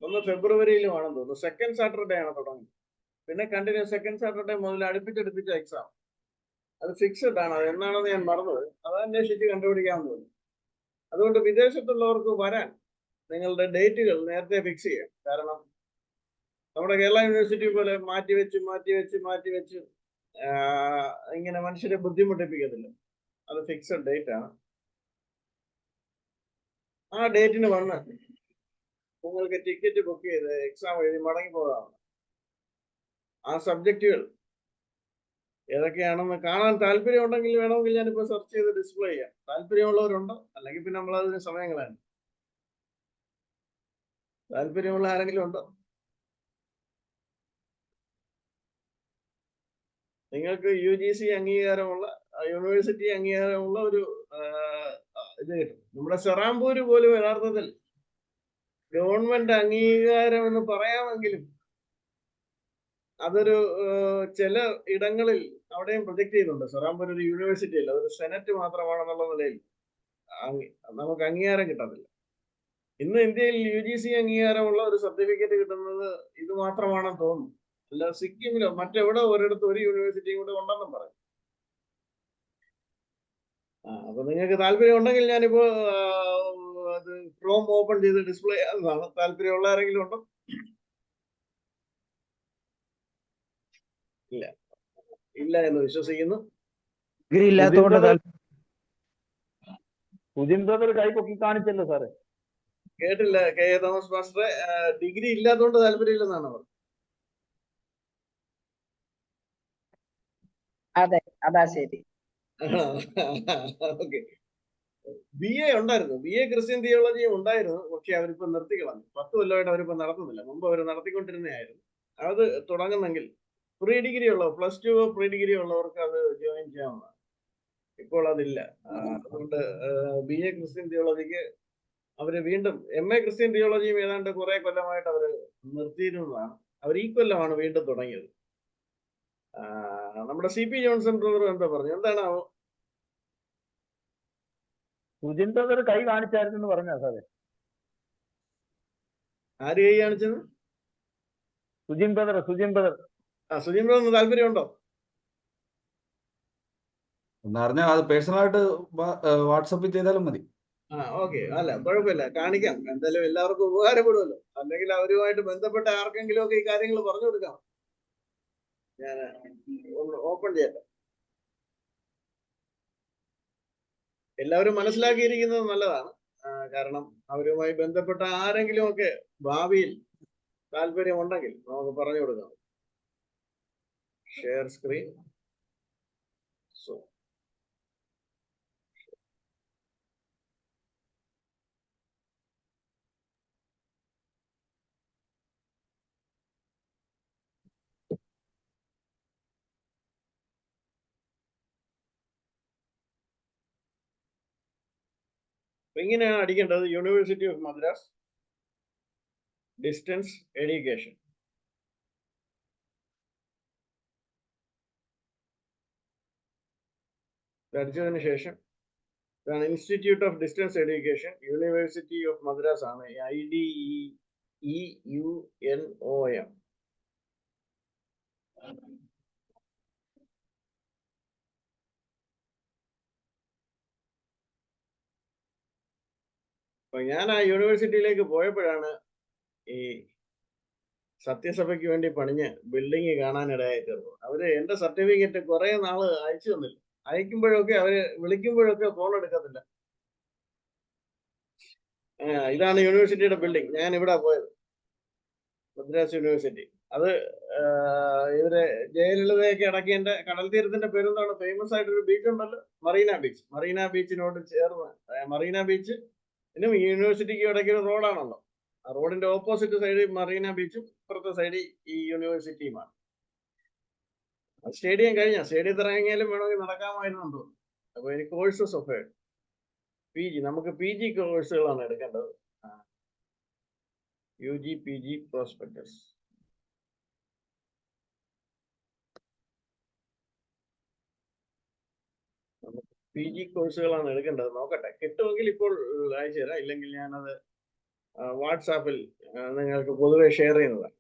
Speaker 2: ഒന്ന് ഫെബ്രുവരിയിലുമാണെന്ന് തോന്നുന്നു. സെക്കൻഡ് സാറ്റർഡേ ആണ് തുടങ്ങുന്നത്. പിന്നെ കണ്ടിന്യൂ സെക്കൻഡ് സാറ്റർഡേ മുതൽ അടുപ്പിച്ചടുപ്പിച്ച എക്സാം. അത് ഫിക്സഡ് ആണ്. അത് എന്നാണെന്ന് ഞാൻ മറന്നത്, അത് അന്വേഷിച്ച് കണ്ടുപിടിക്കാമെന്ന് തോന്നുന്നു. അതുകൊണ്ട് വിദേശത്തുള്ളവർക്ക് വരാൻ നിങ്ങളുടെ ഡേറ്റുകൾ നേരത്തെ ഫിക്സ് ചെയ്യാം. കാരണം നമ്മുടെ കേരള യൂണിവേഴ്സിറ്റി പോലെ മാറ്റിവെച്ച് ഇങ്ങനെ മനുഷ്യരെ ബുദ്ധിമുട്ടിപ്പിക്കത്തില്ല. അത് ഫിക്സഡ് ഡേറ്റ് ആണ്. ആ ഡേറ്റിന് വന്ന് നിങ്ങൾക്ക് ടിക്കറ്റ് ബുക്ക് ചെയ്ത് എക്സാം എഴുതി മടങ്ങി പോകാവുന്ന ആ സബ്ജക്റ്റുകൾ ഏതൊക്കെയാണെന്ന് കാണാൻ താല്പര്യം ഉണ്ടെങ്കിൽ വേണമെങ്കിൽ ഞാനിപ്പോൾ സെർച്ച് ചെയ്ത് ഡിസ്പ്ലേ ചെയ്യാം. താല്പര്യമുള്ളവരുണ്ടോ? അല്ലെങ്കിൽ പിന്നെ നമ്മളതിന് സമയങ്ങളാണ്. താല്പര്യമുള്ള ആരെങ്കിലും ഉണ്ടോ? നിങ്ങൾക്ക് UGC അംഗീകാരമുള്ള യൂണിവേഴ്സിറ്റി അംഗീകാരമുള്ള ഒരു ഇത് കിട്ടും. നമ്മുടെ സെറാംപൂര് പോലും യഥാർത്ഥത്തിൽ ഗവൺമെന്റ് അംഗീകാരം എന്ന് പറയാമെങ്കിലും അതൊരു ചില ഇടങ്ങളിൽ അവിടെയും പ്രൊജക്ട് ചെയ്യുന്നുണ്ട്. സെറാംപൂർ ഒരു യൂണിവേഴ്സിറ്റി അല്ല, അതൊരു സെനറ്റ് മാത്രമാണെന്നുള്ള നിലയിൽ നമുക്ക് അംഗീകാരം കിട്ടത്തില്ല. ഇന്ന് ഇന്ത്യയിൽ UGC അംഗീകാരമുള്ള ഒരു സർട്ടിഫിക്കറ്റ് കിട്ടുന്നത് ഇത് മാത്രമാണെന്ന് തോന്നുന്നു. അല്ല സിക്കിമിലോ മറ്റെവിടെ ഒരിടത്ത് ഒരു യൂണിവേഴ്സിറ്റിയും കൂടെ ഉണ്ടെന്നും പറയും. അപ്പൊ നിങ്ങൾക്ക് താല്പര്യം ഉണ്ടെങ്കിൽ ഞാനിപ്പോ അത് ക്രോം ഓപ്പൺ ചെയ്ത് ഡിസ്പ്ലേ ചെയ്യാവുന്നതാണ്. താല്പര്യമുള്ള ആരെങ്കിലും ഉണ്ടോ? ഇല്ല ഇല്ല എന്ന് വിശ്വസിക്കുന്നു.
Speaker 7: ഡിഗ്രി ഇല്ലാത്തതുകൊണ്ട്
Speaker 4: സുജിൻ ബ്രദർ കൈ പൊക്കി കാണിച്ചല്ലോ സാറേ.
Speaker 2: കേട്ടില്ല കെ എ തോമസ് മാസ്റ്ററെ. ഡിഗ്രി ഇല്ലാത്തതുകൊണ്ട് താല്പര്യമില്ലെന്നാണ് അവർ.
Speaker 7: അതെ, അതാ ശരി.
Speaker 2: ഓക്കെ. BA ഉണ്ടായിരുന്നു, BA ക്രിസ്ത്യൻ തിയോളജിയും ഉണ്ടായിരുന്നു. പക്ഷെ അവരിപ്പോ നിർത്തിക്കളഞ്ഞു. 10 കൊല്ലമായിട്ട് അവരിപ്പോ നടത്തുന്നില്ല. മുമ്പ് അവർ നടത്തിക്കൊണ്ടിരുന്നതായിരുന്നു. അത് തുടങ്ങുന്നെങ്കിൽ പ്രീ ഡിഗ്രി ഉള്ളവർ, +2 പ്രീ ഡിഗ്രി ഉള്ളവർക്ക് അത് ജോയിൻ ചെയ്യാവുന്നതാണ്. ഇപ്പോൾ അതില്ല. അതുകൊണ്ട് BA ക്രിസ്ത്യൻ തിയോളജിക്ക് അവര് വീണ്ടും MA ക്രിസ്ത്യൻ തിയോളജിയും ഏതാണ്ട് കുറെ കൊല്ലമായിട്ട് അവര് നിർത്തിയിരുന്നതാണ്. അവർ ഈ കൊല്ലമാണ് വീണ്ടും തുടങ്ങിയത്. നമ്മുടെ CP ജോൺസൺ ബ്രദർ എന്താ പറഞ്ഞു? എന്താണാവോ?
Speaker 4: സുജിൻ ബ്രദർ കൈ കാണിച്ചായിരുന്നു പറഞ്ഞാ സാറേ.
Speaker 2: ആര് കൈ കാണിച്ചത്?
Speaker 4: സുജിൻ ബ്രദർ.
Speaker 2: സുജിൻ ബ്രദറിന് താല്പര്യമുണ്ടോ?
Speaker 6: എന്നറിഞ്ഞാൽ അത് പേഴ്സണലായിട്ട് വാട്സപ്പിൽ ചെയ്താലും മതി.
Speaker 2: ഓക്കെ. അല്ല കുഴപ്പമില്ല, കാണിക്കാം. എന്തായാലും എല്ലാവർക്കും ഉപകാരപ്പെടുമല്ലോ. അല്ലെങ്കിൽ അവരുമായിട്ട് ബന്ധപ്പെട്ട ആർക്കെങ്കിലും ഒക്കെ ഈ കാര്യങ്ങൾ പറഞ്ഞു കൊടുക്കാം. ഞാൻ ഒന്ന് ഓപ്പൺ ചെയ്യട്ടെ. എല്ലാവരും മനസ്സിലാക്കിയിരിക്കുന്നത് നല്ലതാണ്. കാരണം അവരുമായി ബന്ധപ്പെട്ട ആരെങ്കിലും ഒക്കെ ഭാവിയിൽ താല്പര്യമുണ്ടെങ്കിൽ നമുക്ക് പറഞ്ഞു കൊടുക്കാം. Share screen. സോ ഇങ്ങനെയാണ് അടിക്കേണ്ടത്. University of Madras distance education. അടിച്ചതിന് ശേഷം ഇതാണ് institute of distance education, university of Madras ആണ്. IDEUNOM. അപ്പൊ ഞാൻ ആ യൂണിവേഴ്സിറ്റിയിലേക്ക് പോയപ്പോഴാണ് ഈ സത്യസഭയ്ക്ക് വേണ്ടി പണിഞ്ഞ് ബിൽഡിങ് കാണാനിടയായി തീർന്നു. അവര് എന്റെ സർട്ടിഫിക്കറ്റ് കുറെ നാള് അയച്ചു തന്നില്ല. അയക്കുമ്പോഴൊക്കെ അവര് വിളിക്കുമ്പോഴൊക്കെ ഫോൺ എടുക്കത്തില്ല. ഇതാണ് യൂണിവേഴ്സിറ്റിയുടെ ബിൽഡിംഗ്. ഞാൻ ഇവിടെ പോയത്, മദ്രാസ് യൂണിവേഴ്സിറ്റി. അത് ഇവര് ജയലളിതയൊക്കെ അടക്കിയതിന്റെ കടൽ തീരത്തിന്റെ പേരെന്താണ്? ഫേമസ് ആയിട്ടൊരു ബീച്ച് ഉണ്ടല്ലോ, മറീന ബീച്ച്. മറീന ബീച്ചിനോട് ചേർന്ന് മറീന ബീച്ച് പിന്നെ യൂണിവേഴ്സിറ്റിക്ക് ഇടയ്ക്ക് ഒരു റോഡാണല്ലോ. ആ റോഡിന്റെ ഓപ്പോസിറ്റ് സൈഡ് മറീന ബീച്ചും ഇപ്പുറത്തെ സൈഡ് ഈ യൂണിവേഴ്സിറ്റിയുമാണ്. സ്റ്റേഡിയം കഴിഞ്ഞ സ്റ്റേഡിയത്തിൽ ഇറങ്ങിയാലും വേണമെങ്കിൽ നടക്കാമായിരുന്നു തോന്നുന്നു. അപ്പൊ ഇനി കോഴ്സസ് ഓഫ് PG, നമുക്ക് PG കോഴ്സുകളാണ് എടുക്കേണ്ടത്. UG PG prospectus. നമുക്ക് PG കോഴ്സുകളാണ് എടുക്കേണ്ടത്. നോക്കട്ടെ, കിട്ടുമെങ്കിൽ ഇപ്പോൾ അയച്ചു തരാം. ഇല്ലെങ്കിൽ ഞാനത് വാട്സാപ്പിൽ നിങ്ങൾക്ക് പൊതുവെ ഷെയർ ചെയ്യുന്നതാണ്.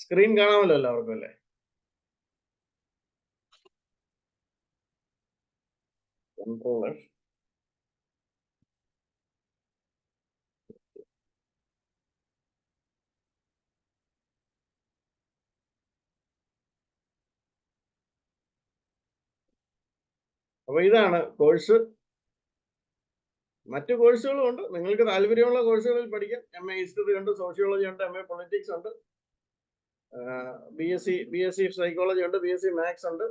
Speaker 2: സ്ക്രീൻ കാണാമല്ലോ എല്ലാവർക്കും അല്ലേ? കൺട്രോളർ. അപ്പൊ ഇതാണ് കോഴ്സ്. മറ്റു കോഴ്സുകളും ഉണ്ട്. നിങ്ങൾക്ക് താല്പര്യമുള്ള കോഴ്സുകളിൽ പഠിക്കാം. MA ഹിസ്റ്ററി ഉണ്ട്, സോഷ്യോളജി ഉണ്ട്, MA പൊളിറ്റിക്സ് ഉണ്ട്, BSc സൈക്കോളജി ഉണ്ട്, BSc മാത്സ് ഉണ്ട്.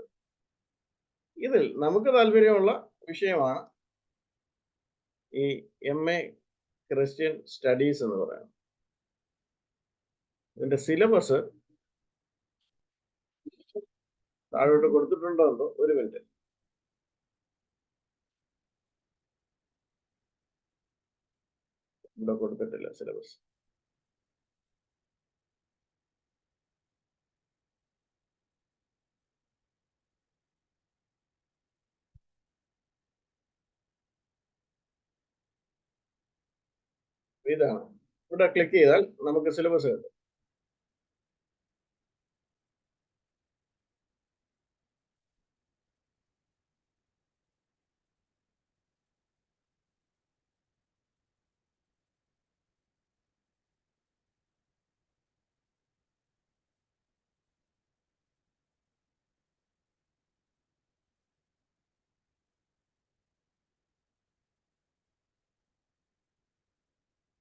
Speaker 2: ഇതിൽ നമുക്ക് താല്പര്യമുള്ള വിഷയമാണ് ഈ MA ക്രിസ്ത്യൻ സ്റ്റഡീസ് എന്ന് പറയുന്നത്. ഇതിന്റെ സിലബസ് താഴോട്ട് കൊടുത്തിട്ടുണ്ടോ എന്തോ, ഒരു മിനിറ്റ്. ഇവിടെ കൊടുത്തിട്ടില്ല സിലബസ്. ഇതാണ്, ഇവിടെ ക്ലിക്ക് ചെയ്താൽ നമുക്ക് സിലബസ് കിട്ടും.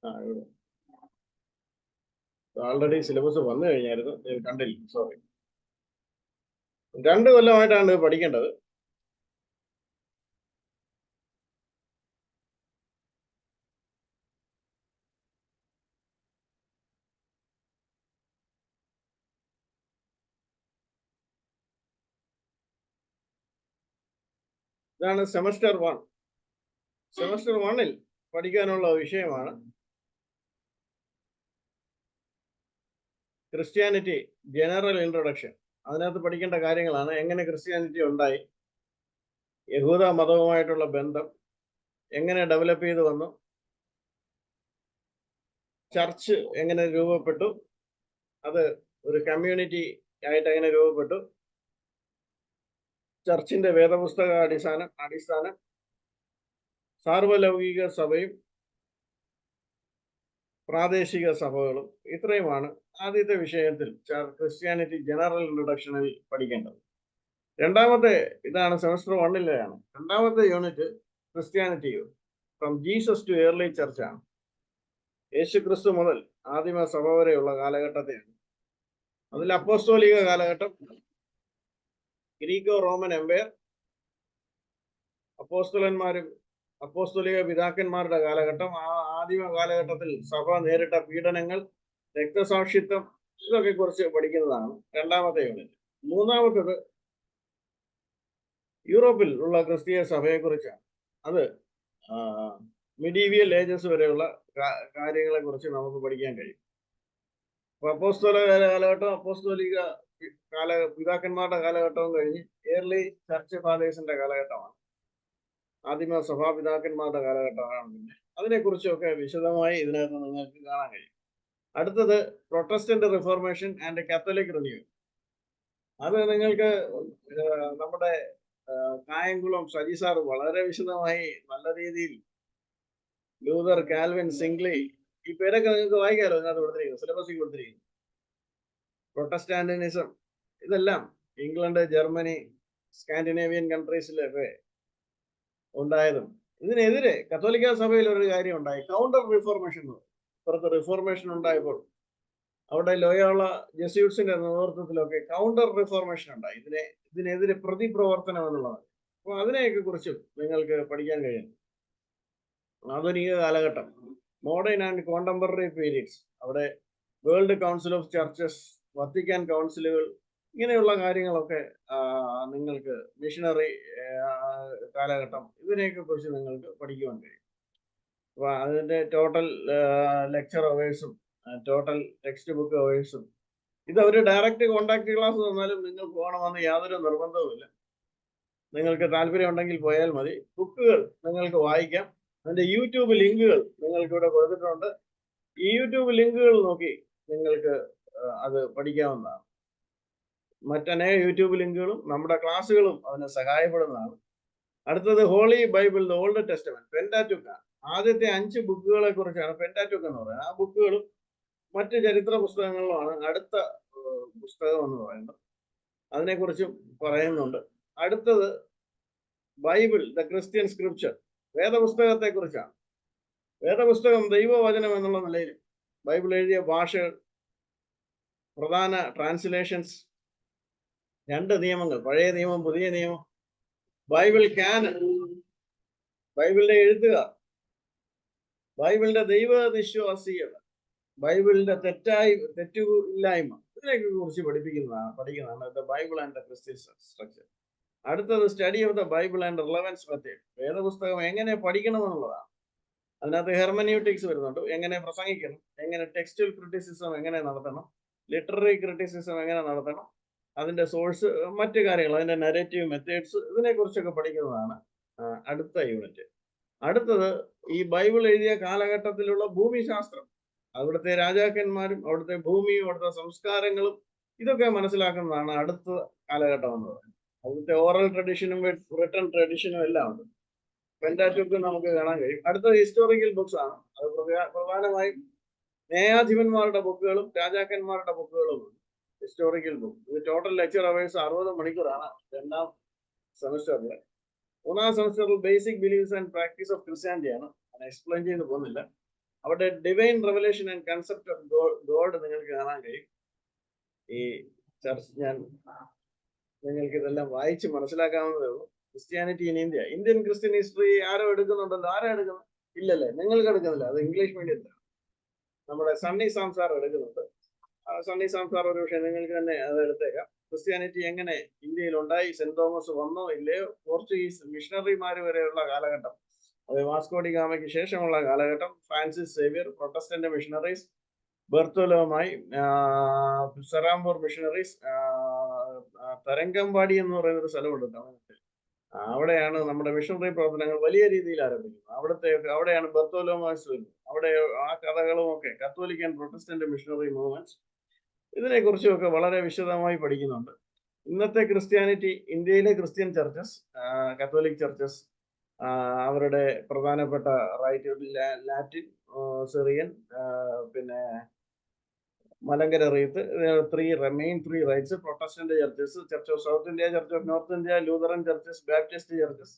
Speaker 2: ഇവിടെ ആൾറെഡി സിലബസ് വന്നു കഴിഞ്ഞായിരുന്നു, കണ്ടില്ല, സോറി. 2 കൊല്ലമായിട്ടാണ് ഇത് പഠിക്കേണ്ടത്. ഇതാണ് സെമസ്റ്റർ 1. സെമസ്റ്റർ 1-ൽ പഠിക്കാനുള്ള വിഷയമാണ് ക്രിസ്ത്യാനിറ്റി ജനറൽ ഇൻട്രൊഡക്ഷൻ. അതിനകത്ത് പഠിക്കേണ്ട കാര്യങ്ങളാണ്: എങ്ങനെ ക്രിസ്ത്യാനിറ്റി ഉണ്ടായി, യഹൂദ മതവുമായിട്ടുള്ള ബന്ധം എങ്ങനെ ഡെവലപ്പ് ചെയ്തു വന്നു, ചർച്ച് എങ്ങനെ രൂപപ്പെട്ടു, അത് ഒരു കമ്മ്യൂണിറ്റി ആയിട്ട് എങ്ങനെ രൂപപ്പെട്ടു, ചർച്ചിന്റെ വേദപുസ്തക അടിസ്ഥാനം, സാർവലൗകിക സഭയും പ്രാദേശിക സഭകളും. ഇത്രയുമാണ് ആദ്യത്തെ വിഷയത്തിൽ ക്രിസ്ത്യാനിറ്റി ജനറൽ ഇൻട്രൊഡക്ഷനിൽ പഠിക്കേണ്ടത്. രണ്ടാമത്തെ ഇതാണ് സെമസ്റ്റർ 1-ലെയാണ്. രണ്ടാമത്തെ unit Christianity from Jesus to early church ആണ്. യേശു ക്രിസ്തു മുതൽ ആദിമ സഭ വരെയുള്ള കാലഘട്ടത്തെയാണ്. അതിൽ അപ്പോസ്തോലിക കാലഘട്ടം, ഗ്രീക്കോ റോമൻ എംപയർ, അപ്പോസ്തലന്മാരും അപ്പോസ്തോലിക പിതാക്കന്മാരുടെ കാലഘട്ടം, ആ ആദിമ കാലഘട്ടത്തിൽ സഭ നേരിട്ട പീഡനങ്ങൾ, രക്തസാക്ഷിത്വം, ഇതൊക്കെ കുറിച്ച് പഠിക്കുന്നതാണ് രണ്ടാമത്തെ യൂണിറ്റ്. മൂന്നാമത്തേത് യൂറോപ്പിൽ ഉള്ള ക്രിസ്തീയ സഭയെക്കുറിച്ചാണ്. അത് മിഡീവിയൽ ഏജസ് വരെയുള്ള കാര്യങ്ങളെ കുറിച്ച് നമുക്ക് പഠിക്കാൻ കഴിയും. അപ്പോസ്തല കാലഘട്ടം, അപ്പോസ്തോലിക പിതാക്കന്മാരുടെ കാലഘട്ടവും കഴിഞ്ഞ് ഏർലി ചർച്ച് ഫാദേഴ്സിന്റെ കാലഘട്ടമാണ്. ആദിമ സഭാപിതാക്കന്മാരുടെ കാലഘട്ടമാണ്. പിന്നെ അതിനെക്കുറിച്ചൊക്കെ വിശദമായി ഇതിനകത്ത് നിങ്ങൾക്ക് കാണാൻ കഴിയും. അടുത്തത് Protestant reformation and Catholic renew. അത് നിങ്ങൾക്ക് നമ്മുടെ കായംകുളം സജി സാർ വളരെ വിശദമായി നല്ല രീതിയിൽ, ലൂതർ, കാൽവിൻ, സിംഗ്ലി, ഈ പേരൊക്കെ നിങ്ങൾക്ക് വായിക്കാമല്ലോ. ഇതിനകത്ത് കൊടുത്തിരിക്കുന്നു, സിലബസിൽ കൊടുത്തിരിക്കുന്നു. പ്രൊട്ടസ്റ്റാന്റിനിസം, ഇതെല്ലാം ഇംഗ്ലണ്ട്, ജർമ്മനി, സ്കാൻഡിനേവിയൻ കൺട്രീസിലൊക്കെ ഉണ്ടായതും. ഇതിനെതിരെ കത്തോലിക്ക സഭയിൽ ഒരു കാര്യം ഉണ്ടായി, കൗണ്ടർ റിഫോർമേഷൻ. പുറത്ത് റിഫോർമേഷൻ ഉണ്ടായപ്പോൾ അവിടെ ലോയോള ജെസ്യൂട്ട്സിന്റെ നേതൃത്വത്തിലൊക്കെ കൗണ്ടർ റിഫോർമേഷൻ ഉണ്ടായി. ഇതിനെതിരെ പ്രതിപ്രവർത്തനം എന്നുള്ളത്. അപ്പോൾ അതിനെയൊക്കെ കുറിച്ചും നിങ്ങൾക്ക് പഠിക്കാൻ കഴിയും. ആധുനിക കാലഘട്ടം, മോഡേൺ ആൻഡ് കോണ്ടംപററി പീരീഡ്സ്, അവിടെ world council of churches, Vatican കൗൺസിലുകൾ, ഇങ്ങനെയുള്ള കാര്യങ്ങളൊക്കെ നിങ്ങൾക്ക്, മിഷണറി കാലഘട്ടം, ഇതിനെയൊക്കെ കുറിച്ച് നിങ്ങൾക്ക് പഠിക്കുവാൻ കഴിയും. അപ്പോൾ അതിൻ്റെ ടോട്ടൽ ലെക്ചർ അവേഴ്സും ടോട്ടൽ ടെക്സ്റ്റ് ബുക്ക് അവേഴ്സും, ഇത് അവർ ഡയറക്റ്റ് കോണ്ടാക്ട് ക്ലാസ് തന്നാലും നിങ്ങൾ പോകണമെന്ന് യാതൊരു നിർബന്ധവുമില്ല. നിങ്ങൾക്ക് താല്പര്യം ഉണ്ടെങ്കിൽ പോയാൽ മതി. ബുക്കുകൾ നിങ്ങൾക്ക് വായിക്കാം. അതിൻ്റെ യൂട്യൂബ് ലിങ്കുകൾ നിങ്ങൾക്ക് ഇവിടെ കൊടുത്തിട്ടുണ്ട്. ഈ യൂട്യൂബ് ലിങ്കുകൾ നോക്കി നിങ്ങൾക്ക് അത് പഠിക്കാവുന്നതാണ്. മറ്റനേക യൂട്യൂബ് ലിങ്കുകളും നമ്മുടെ ക്ലാസ്സുകളും അതിന് സഹായപ്പെടുന്നതാണ്. അടുത്തത് Holy Bible, the Old Testament, Pentateuch ആണ്. ആദ്യത്തെ 5 ബുക്കുകളെ കുറിച്ചാണ് പെന്റാറ്റുക്ക് എന്ന് പറയുന്നത്. ആ ബുക്കുകളും മറ്റ് ചരിത്ര പുസ്തകങ്ങളിലുമാണ് അടുത്ത പുസ്തകം എന്ന് പറയുന്നത്. അതിനെക്കുറിച്ചും പറയുന്നുണ്ട്. അടുത്തത് ബൈബിൾ, ദ ക്രിസ്ത്യൻ സ്ക്രിപ്ചർ, വേദപുസ്തകത്തെ കുറിച്ചാണ്. വേദപുസ്തകം ദൈവവചനം എന്നുള്ള നിലയിൽ ബൈബിൾ എഴുതിയ ഭാഷകൾ, പ്രധാന ട്രാൻസ്ലേഷൻസ്, 2 നിയമങ്ങൾ, പഴയ നിയമം, പുതിയ നിയമം, ബൈബിൾ കാനൻ, ബൈബിളിന്റെ എഴുത്തുകാർ, ബൈബിളിന്റെ ദൈവനിശ്വാസികൾ, ബൈബിളിന്റെ തെറ്റില്ലായ്മ ഇതിനെയൊക്കെ കുറിച്ച് പഠിക്കുന്നതാണ് the Bible and the Christian structure. അടുത്തത് study of the Bible and relevance method. വേദപുസ്തകം എങ്ങനെ പഠിക്കണം എന്നുള്ളതാണ്. അതിനകത്ത് ഹെർമന്യൂട്ടിക്സ് വരുന്നുണ്ട്, എങ്ങനെ പ്രസംഗിക്കണം, എങ്ങനെ ടെക്സ്റ്റൽ ക്രിറ്റിസിസം എങ്ങനെ നടത്തണം, ലിറ്റററി ക്രിറ്റിസിസം എങ്ങനെ നടത്തണം, അതിന്റെ സോഴ്സ്, മറ്റു കാര്യങ്ങൾ, അതിന്റെ നരേറ്റീവ് മെത്തേഡ്സ്, ഇതിനെക്കുറിച്ചൊക്കെ പഠിക്കുന്നതാണ് അടുത്ത യൂണിറ്റ്. അടുത്തത് ഈ ബൈബിൾ എഴുതിയ കാലഘട്ടത്തിലുള്ള ഭൂമിശാസ്ത്രം, അവിടുത്തെ രാജാക്കന്മാരും അവിടുത്തെ ഭൂമിയും അവിടുത്തെ സംസ്കാരങ്ങളും ഇതൊക്കെ മനസ്സിലാക്കുന്നതാണ് അടുത്ത കാലഘട്ടം എന്ന് പറയുന്നത്. അവിടുത്തെ ഓറൽ ട്രഡീഷനും റിട്ടൺ ട്രഡീഷനും എല്ലാം ഉണ്ട്. പെന്റാറ്റ്യൂക്ക് നമുക്ക് കാണാൻ കഴിയും. അടുത്ത ഹിസ്റ്റോറിക്കൽ ബുക്സ് ആണ്. അത് പ്രധാനമായും ന്യായാധിപന്മാരുടെ ബുക്കുകളും രാജാക്കന്മാരുടെ ബുക്കുകളും ഉണ്ട്. Historical book. ഇത് ടോട്ടൽ ലെക്ചർ അവേഴ്സ് 60 മണിക്കൂറാണ് രണ്ടാം സെമിസ്റ്ററിൽ. മൂന്നാം സെമിസ്റ്ററിൽ basic beliefs and practice of Christianity ആണ്. ഞാൻ എക്സ്പ്ലെയിൻ ചെയ്ത് പോകുന്നില്ല. അവിടെ divine revelation and concept of God നിങ്ങൾക്ക് കാണാൻ കഴിയും. ഈ ചർച്ച നിങ്ങൾക്ക് ഇതെല്ലാം വായിച്ച് മനസ്സിലാക്കാവുന്നതേ ഉള്ളൂ. Christianity in India, Indian Christian history ആരോ എടുക്കുന്നുണ്ടല്ലോ? ആരാ എടുക്കുന്നത്? ഇല്ലല്ലേ, നിങ്ങൾക്ക് എടുക്കുന്നില്ല. അത് ഇംഗ്ലീഷ് മീഡിയത്തിലാണ്. നമ്മുടെ സണ്ണി സാംസാർ എടുക്കുന്നുണ്ട്. സണ്ണി സാംസാർ ഒരു പക്ഷേ നിങ്ങൾക്ക് തന്നെ അത് എടുത്തേക്കാം. ക്രിസ്ത്യാനിറ്റി എങ്ങനെ ഇന്ത്യയിൽ ഉണ്ടായി, സെന്റ് തോമസ് വന്നോ ഇല്ലയോ, പോർച്ചുഗീസ് മിഷണറിമാർ വരെയുള്ള കാലഘട്ടം, അത് വാസ്കോഡി ഗാമയ്ക്ക് ശേഷമുള്ള കാലഘട്ടം, Francis Xavier, Protestant missionaries, Bartholomaeus, Serampore missionaries, Tharangambadi എന്ന് പറയുന്ന ഒരു സ്ഥലമുണ്ട് തമിഴ്നാട്ടിൽ. അവിടെയാണ് നമ്മുടെ മിഷണറി പ്രവർത്തനങ്ങൾ വലിയ രീതിയിൽ ആരംഭിക്കുന്നത്. അവിടെയാണ് ബെർത്തോലോമാസ് വരുന്നത്. അവിടെ ആ കഥകളും ഒക്കെ കത്തോലിക്കൻ പ്രൊട്ടസ്റ്റന്റ് മിഷണറി മൂവ്മെന്റ്സ്, ഇതിനെക്കുറിച്ചുമൊക്കെ വളരെ വിശദമായി പഠിക്കുന്നുണ്ട്. ഇന്നത്തെ ക്രിസ്ത്യാനിറ്റി, ഇന്ത്യയിലെ ക്രിസ്ത്യൻ ചർച്ചസ്, കത്തോലിക് ചർച്ചസ്, അവരുടെ പ്രധാനപ്പെട്ട റൈറ്റ്, ലാറ്റിൻ, സിറിയൻ, പിന്നെ Malankara wreath, main three rights, Protestant churches, church of south India, church of north India, Lutheran churches, Baptist churches,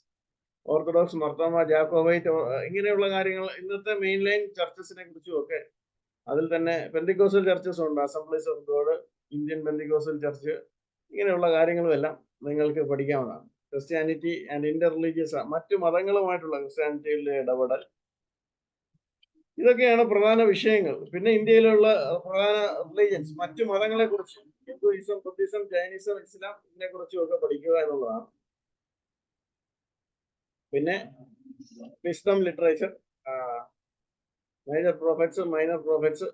Speaker 2: orthodox, Mar Thoma, Jacobite, ഇങ്ങനെയുള്ള കാര്യങ്ങൾ ഇന്നത്തെ മെയിൻ ലൈൻ ചർച്ചസിനെ കുറിച്ചും ഒക്കെ. അതിൽ തന്നെ പെന്തിക്കോസ്റ്റൽ ചർച്ചസ് ഉണ്ട്, assemblies of God, Indian Pentecostal church, ഇങ്ങനെയുള്ള കാര്യങ്ങളും എല്ലാം നിങ്ങൾക്ക് പഠിക്കാവുന്നതാണ്. ക്രിസ്ത്യാനിറ്റി ആൻഡ് ഇന്റർ റിലീജിയസ്, മറ്റു മതങ്ങളുമായിട്ടുള്ള ക്രിസ്ത്യാനിറ്റിയിലെ ഇടപെടൽ, ഇതൊക്കെയാണ് പ്രധാന വിഷയങ്ങൾ. പിന്നെ ഇന്ത്യയിലുള്ള പ്രധാന റിലീജിയൻസ്, മറ്റു മതങ്ങളെ കുറിച്ച്, ഹിന്ദുയിസം, ബുദ്ധിസം, ജൈനിസം, ഇസ്ലാം, ഇതിനെ കുറിച്ചും ഒക്കെ പഠിക്കുക എന്നുള്ളതാണ്. പിന്നെ wisdom literature, major prophets, minor prophets,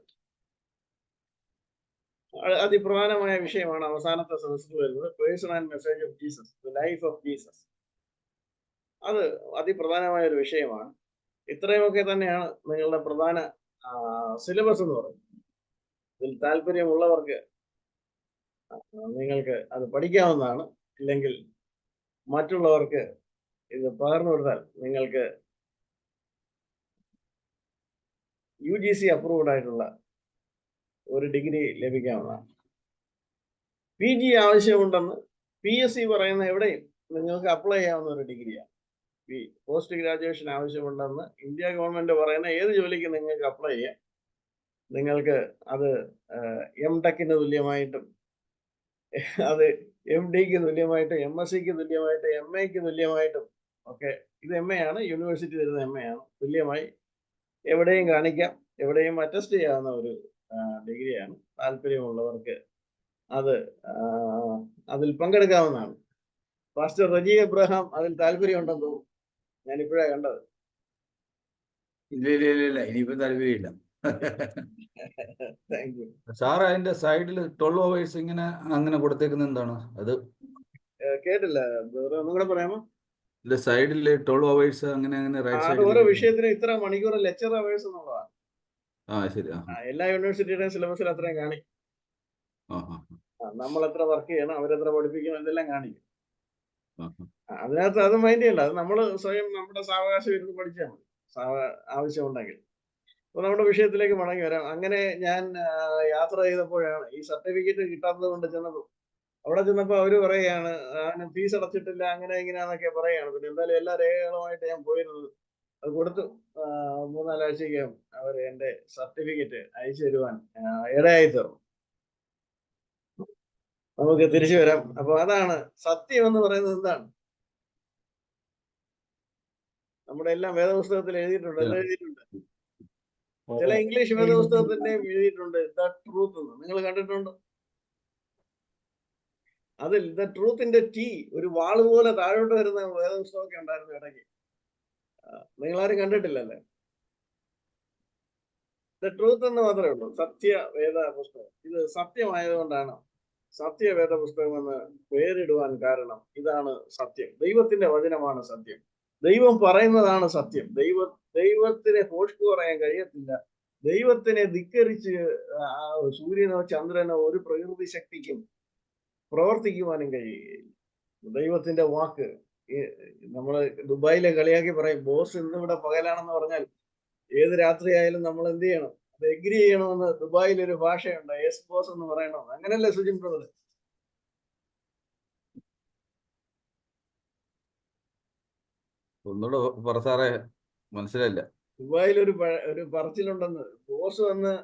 Speaker 2: അതിപ്രധാനമായ വിഷയമാണ് അവസാനത്തെ സെമസ്റ്ററിൽ വരുന്നത്. Person and message of Jesus, the life of Jesus, അത് അതിപ്രധാനമായ ഒരു വിഷയമാണ്. ഇത്രയുമൊക്കെ തന്നെയാണ് നിങ്ങളുടെ പ്രധാന സിലബസ് എന്ന് പറയുന്നത്. ഇതിൽ താല്പര്യമുള്ളവർക്ക് നിങ്ങൾക്ക് അത് പഠിക്കാവുന്നതാണ്. ഇല്ലെങ്കിൽ മറ്റുള്ളവർക്ക് ഇത് പകർന്നു കൊടുത്താൽ നിങ്ങൾക്ക് UGC അപ്രൂവ്ഡ് ആയിട്ടുള്ള ഒരു ഡിഗ്രി ലഭിക്കാവുന്നതാണ്. PG ആവശ്യമുണ്ടെന്ന് PSC പറയുന്ന എവിടെയും നിങ്ങൾക്ക് അപ്ലൈ ചെയ്യാവുന്ന ഒരു ഡിഗ്രിയാണ്. പോസ്റ്റ് ഗ്രാജുവേഷൻ ആവശ്യമുണ്ടെന്ന് ഇന്ത്യ ഗവൺമെന്റ് പറയുന്ന ഏത് ജോലിക്ക് നിങ്ങൾക്ക് അപ്ലൈ ചെയ്യാം. നിങ്ങൾക്ക് അത് MTechന് തുല്യമായിട്ടും, അത് MDക്ക് തുല്യമായിട്ടും, MSCക്ക് തുല്യമായിട്ടും, MAക്ക് തുല്യമായിട്ടും ഒക്കെ, ഇത് MA ആണ്, യൂണിവേഴ്സിറ്റി തരുന്ന MA ആണ്, തുല്യമായി എവിടെയും കാണിക്കാം, എവിടെയും അറ്റസ്റ്റ് ചെയ്യാവുന്ന ഒരു ഡിഗ്രിയാണ്. താല്പര്യമുള്ളവർക്ക് അതിൽ പങ്കെടുക്കാവുന്നതാണ്. പാസ്റ്റർ റജി എബ്രഹാം അതിൽ താല്പര്യമുണ്ടെന്ന് തോന്നുന്നു, ഞാനിപ്പോഴാ കണ്ടത്.
Speaker 6: ഇല്ല ഇനിയിപ്പോ താല്പര്യമില്ല.
Speaker 2: Thank you
Speaker 6: sir. അതിന്റെ സൈഡിൽ 12 അവേഴ്സ് ഇങ്ങനെ അങ്ങനെ കൊടുത്തേക്കുന്നത് എന്താണ് അത്?
Speaker 2: കേട്ടില്ല, ഒന്നും കൂടെ പറയാമോ?
Speaker 6: സൈഡിൽ 12 അവേഴ്സ് അങ്ങനെ റൈറ്റ്
Speaker 2: അത് ഓരോ വിഷയത്തിന് ഇത്ര മണിക്കൂർ ലെക്ചർ അവേഴ്സ് എന്നുള്ളതാണ്.
Speaker 6: ശരി.
Speaker 2: എല്ലാ യൂണിവേഴ്സിറ്റിയുടെയും സിലബസിൽ അത്രയും കാണിക്കും. നമ്മൾ എത്ര വർക്ക് ചെയ്യണം, അവരെത്ര പഠിപ്പിക്കണം, ഇതെല്ലാം കാണിക്കും. അതിനകത്ത് അത് മൈൻഡ് ചെയ്യണ്ട. അത് നമ്മൾ സ്വയം നമ്മുടെ സാവകാശം ഇരുന്ന് പഠിച്ചാൽ മതി, ആവശ്യമുണ്ടെങ്കിൽ. അപ്പൊ നമ്മുടെ വിഷയത്തിലേക്ക് മടങ്ങി വരാം. അങ്ങനെ ഞാൻ യാത്ര ചെയ്തപ്പോഴാണ് ഈ സർട്ടിഫിക്കറ്റ് കിട്ടാത്തത് കൊണ്ട് അവിടെ ചെന്നപ്പോ അവര് പറയുകയാണ്, ഫീസ് അടച്ചിട്ടില്ല, അങ്ങനെ ഇങ്ങനെയാന്നൊക്കെ പറയുകയാണ്. പിന്നെ എന്തായാലും എല്ലാ രേഖകളുമായിട്ട് ഞാൻ പോയിരുന്നത്, അത് കൊടുത്തു. 3-4 ആഴ്ചയ്ക്കകം അവർ എന്റെ സർട്ടിഫിക്കറ്റ് അയച്ചു തരുവാൻ ഇടയായി തീർന്നു. നമുക്ക് തിരിച്ചു വരാം. അപ്പൊ അതാണ് സത്യം എന്ന് പറയുന്നത്. എന്താണ്? നമ്മുടെ എല്ലാം വേദപുസ്തകത്തിൽ എഴുതിയിട്ടുണ്ട്. ചില ഇംഗ്ലീഷ് വേദപുസ്തകത്തിന്റെ എഴുതിയിട്ടുണ്ട് ദ ട്രൂത്ത് എന്ന്. നിങ്ങൾ കണ്ടിട്ടുണ്ടോ? അതിൽ ദ ട്രൂത്തിന്റെ ടി ഒരു വാള് പോലെ താഴോട്ട് വരുന്ന വേദപുസ്തകമൊക്കെ ഉണ്ടായിരുന്നു ഇടയ്ക്ക്. നിങ്ങളാരും കണ്ടിട്ടില്ലല്ലേ? ദ ട്രൂത്ത് എന്ന് മാത്രമേ ഉള്ളൂ, സത്യ വേദ പുസ്തകം. ഇത് സത്യമായതുകൊണ്ടാണ് സത്യവേദ പുസ്തകം എന്ന് പേരിടുവാൻ കാരണം. ഇതാണ് സത്യം. ദൈവത്തിന്റെ വചനമാണ് സത്യം. ദൈവം പറയുന്നതാണ് സത്യം. ദൈവത്തിനെ ഫോഷ്ക്ക് പറയാൻ കഴിയത്തില്ല. ദൈവത്തിനെ ധിക്കരിച്ച് സൂര്യനോ ചന്ദ്രനോ ഒരു പ്രകൃതി ശക്തിക്കും പ്രവർത്തിക്കുവാനും കഴിയുകയില്ല. ദൈവത്തിന്റെ വാക്ക്, നമ്മള് ദുബായിലെ കളിയാക്കി പറയും, ബോസ് ഇന്നിവിടെ പകലാണെന്ന് പറഞ്ഞാൽ ഏത് രാത്രിയായാലും നമ്മൾ എന്ത് ചെയ്യണം? അത് എഗ്രി ചെയ്യണമെന്ന് ദുബായിൽ ഒരു ഭാഷയുണ്ട്, യെസ് ബോസ് എന്ന് പറയണം. അങ്ങനല്ലേ സുജിൻ ബ്രദർ?
Speaker 6: ഒന്നുകൂടെ പറ സാറേ, മനസ്സിലായില്ല.
Speaker 2: ദുബായിൽ ഒരു പറച്ചിലുണ്ടെന്ന്, ബോസ് വന്ന്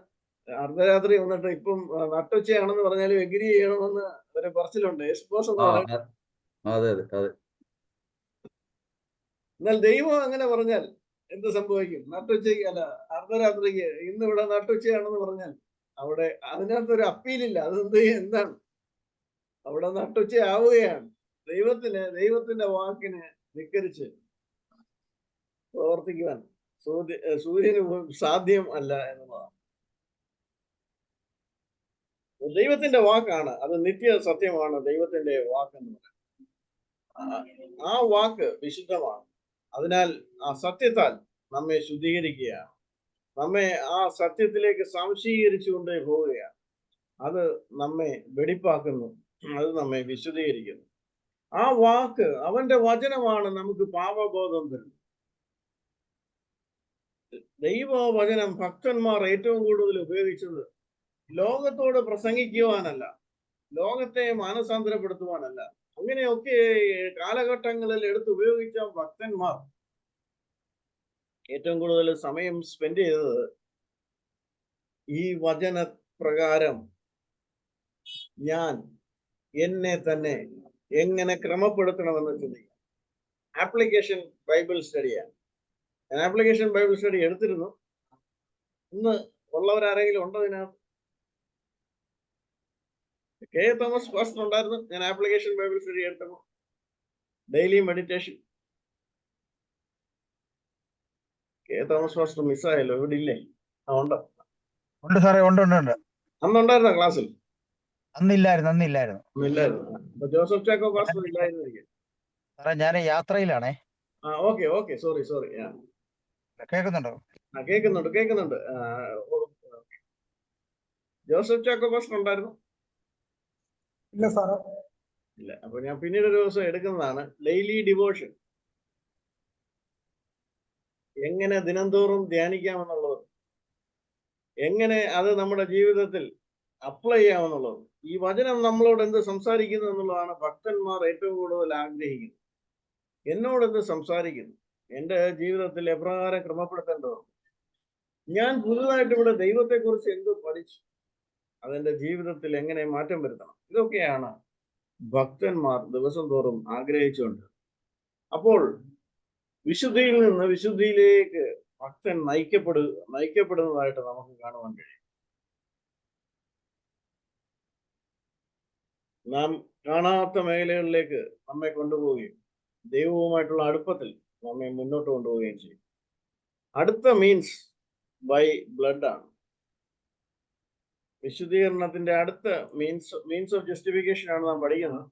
Speaker 2: അർദ്ധരാത്രി വന്നിട്ട് ഇപ്പം നട്ടുച്ചയാണെന്ന് പറഞ്ഞാലും എഗ്രി ചെയ്യണമെന്ന് ഒരു പറച്ചിലുണ്ട്, യെസ് ബോസ് എന്ന് പറയണം.
Speaker 6: അതെ അതെ അതെ.
Speaker 2: എന്നാൽ ദൈവം അങ്ങനെ പറഞ്ഞാൽ എന്ത് സംഭവിക്കും? നട്ടുച്ചയ്ക്ക് അല്ല, അർദ്ധരാത്രിക്ക് ഇന്നിവിടെ നട്ടുച്ചയാണെന്ന് പറഞ്ഞാൽ അവിടെ അതിനകത്തൊരു അപ്പീലില്ല. എന്താണ്? അവിടെ നട്ടുച്ചയാവുകയാണ്. ദൈവത്തിന്റെ വാക്കിനെ ധിക്കരിച്ച് പ്രവർത്തിക്കുവാൻ സൂര്യന് സാധ്യം അല്ല എന്നുള്ളതാണ്. ദൈവത്തിന്റെ വാക്കാണ്, അത് നിത്യ സത്യമാണ്. ദൈവത്തിന്റെ വാക്കെന്ന് പറയുന്നത് ആ വാക്ക് വിശുദ്ധമാണ്. അതിനാൽ ആ സത്യത്താൽ നമ്മെ ശുദ്ധീകരിക്കുകയാണ്. നമ്മെ ആ സത്യത്തിലേക്ക് സംശീകരിച്ചുകൊണ്ട് പോവുകയാണ്. അത് നമ്മെ വെടിപ്പാക്കുന്നു, അത് നമ്മെ വിശുദ്ധീകരിക്കുന്നു. ആ വാക്ക്, അവന്റെ വചനമാണ് നമുക്ക് പാപബോധം തരുന്നത്. ദൈവവചനം ഭക്തന്മാർ ഏറ്റവും കൂടുതൽ ഉപയോഗിച്ചത് ലോകത്തോട് പ്രസംഗിക്കുവാനല്ല, ലോകത്തെ മാനസാന്തരപ്പെടുത്തുവാനല്ല. അങ്ങനെയൊക്കെ കാലഘട്ടങ്ങളിൽ എടുത്തുപയോഗിച്ച ഭക്തന്മാർ ഏറ്റവും കൂടുതൽ സമയം സ്പെൻഡ് ചെയ്തത് ഈ വചന പ്രകാരം ഞാൻ എന്നെ തന്നെ എങ്ങനെ ക്രമപ്പെടുത്തണമെന്ന് ചിന്തിക്കാം. ആപ്ലിക്കേഷൻ ബൈബിൾ സ്റ്റഡിയാണ്. ഞാൻ ആപ്ലിക്കേഷൻ ബൈബിൾ സ്റ്റഡി എടുത്തിരുന്നു. ഇന്ന് ഉള്ളവരാരെങ്കിലും ഉണ്ടോ ഇതിനകത്ത്? കെ തോമസ് ഫാസ്റ്റർ ഉണ്ടായിരുന്നു. ഞാൻ ആപ്ലിക്കേഷൻ ബൈബിൾ സ്റ്റഡി എടുത്തപ്പോൾ daily meditation. K Thomas pastor മിസ്സായല്ലോ, ഇവിടെ ഇല്ലേ? ഉണ്ടോ?
Speaker 8: ഉണ്ട് സാറേ, ഉണ്ട്.
Speaker 2: അന്നുണ്ടായിരുന്ന ക്ലാസ്സിൽ?
Speaker 8: അന്നില്ലായിരുന്നു.
Speaker 2: അപ്പൊ ജോസഫ് ചാക്കോ ഫാസ്റ്റർ ഇല്ലായിരുന്നിരിക്കും.
Speaker 8: സാറേ ഞാൻ യാത്രയിലാണേ.
Speaker 2: Okay sorry.
Speaker 8: കേൾക്കുന്നുണ്ടോ?
Speaker 2: കേൾക്കുന്നുണ്ട്. ജോസഫ് ചാക്കോ ഫാസ്റ്റർ ഉണ്ടായിരുന്നു?
Speaker 3: ഇല്ല സാറേ.
Speaker 2: ഇല്ല. അപ്പൊ ഞാൻ പിന്നീട് ഒരു ദിവസം എടുക്കുന്നതാണ് ഡെയിലി ഡിവോഷൻ. എങ്ങനെ ദിനംതോറും ധ്യാനിക്കാമെന്നുള്ളത്, എങ്ങനെ അത് നമ്മുടെ ജീവിതത്തിൽ അപ്ലൈ ചെയ്യാമെന്നുള്ളത്, ഈ വചനം നമ്മളോട് എന്ത് സംസാരിക്കുന്നു എന്നുള്ളതാണ് ഭക്തന്മാർ ഏറ്റവും കൂടുതൽ ആഗ്രഹിക്കുന്നത്. എന്നോട് എന്ത് സംസാരിക്കുന്നു, എൻ്റെ ജീവിതത്തിൽ എപ്രകാരം ക്രമപ്പെടുത്തേണ്ടത്, ഞാൻ പുതുതായിട്ട് ഇവിടെ ദൈവത്തെക്കുറിച്ച് എന്ത് പഠിച്ചു, അതെന്റെ ജീവിതത്തിൽ എങ്ങനെ മാറ്റം വരുത്തണം, ഇതൊക്കെയാണ് ഭക്തന്മാർ ദിവസം തോറും ആഗ്രഹിച്ചുകൊണ്ട്. അപ്പോൾ വിശുദ്ധിയിൽ നിന്ന് വിശുദ്ധിയിലേക്ക് ഭക്തൻ നയിക്കപ്പെടുന്നതായിട്ട് നമുക്ക് കാണുവാൻ കഴിയും. നാം കാണാത്ത മേഖലകളിലേക്ക് നമ്മെ കൊണ്ടുപോവുകയും ദൈവവുമായിട്ടുള്ള അടുപ്പത്തിൽ നമ്മെ മുന്നോട്ട് കൊണ്ടുപോവുകയും ചെയ്യും. അടുത്ത മീൻസ് ബൈ ബ്ലഡ് ആണ്. വിശുദ്ധീകരണത്തിന്റെ അടുത്ത മീൻസ് ഓഫ് ജസ്റ്റിഫിക്കേഷൻ ആണ് നാം പഠിക്കുന്നത്.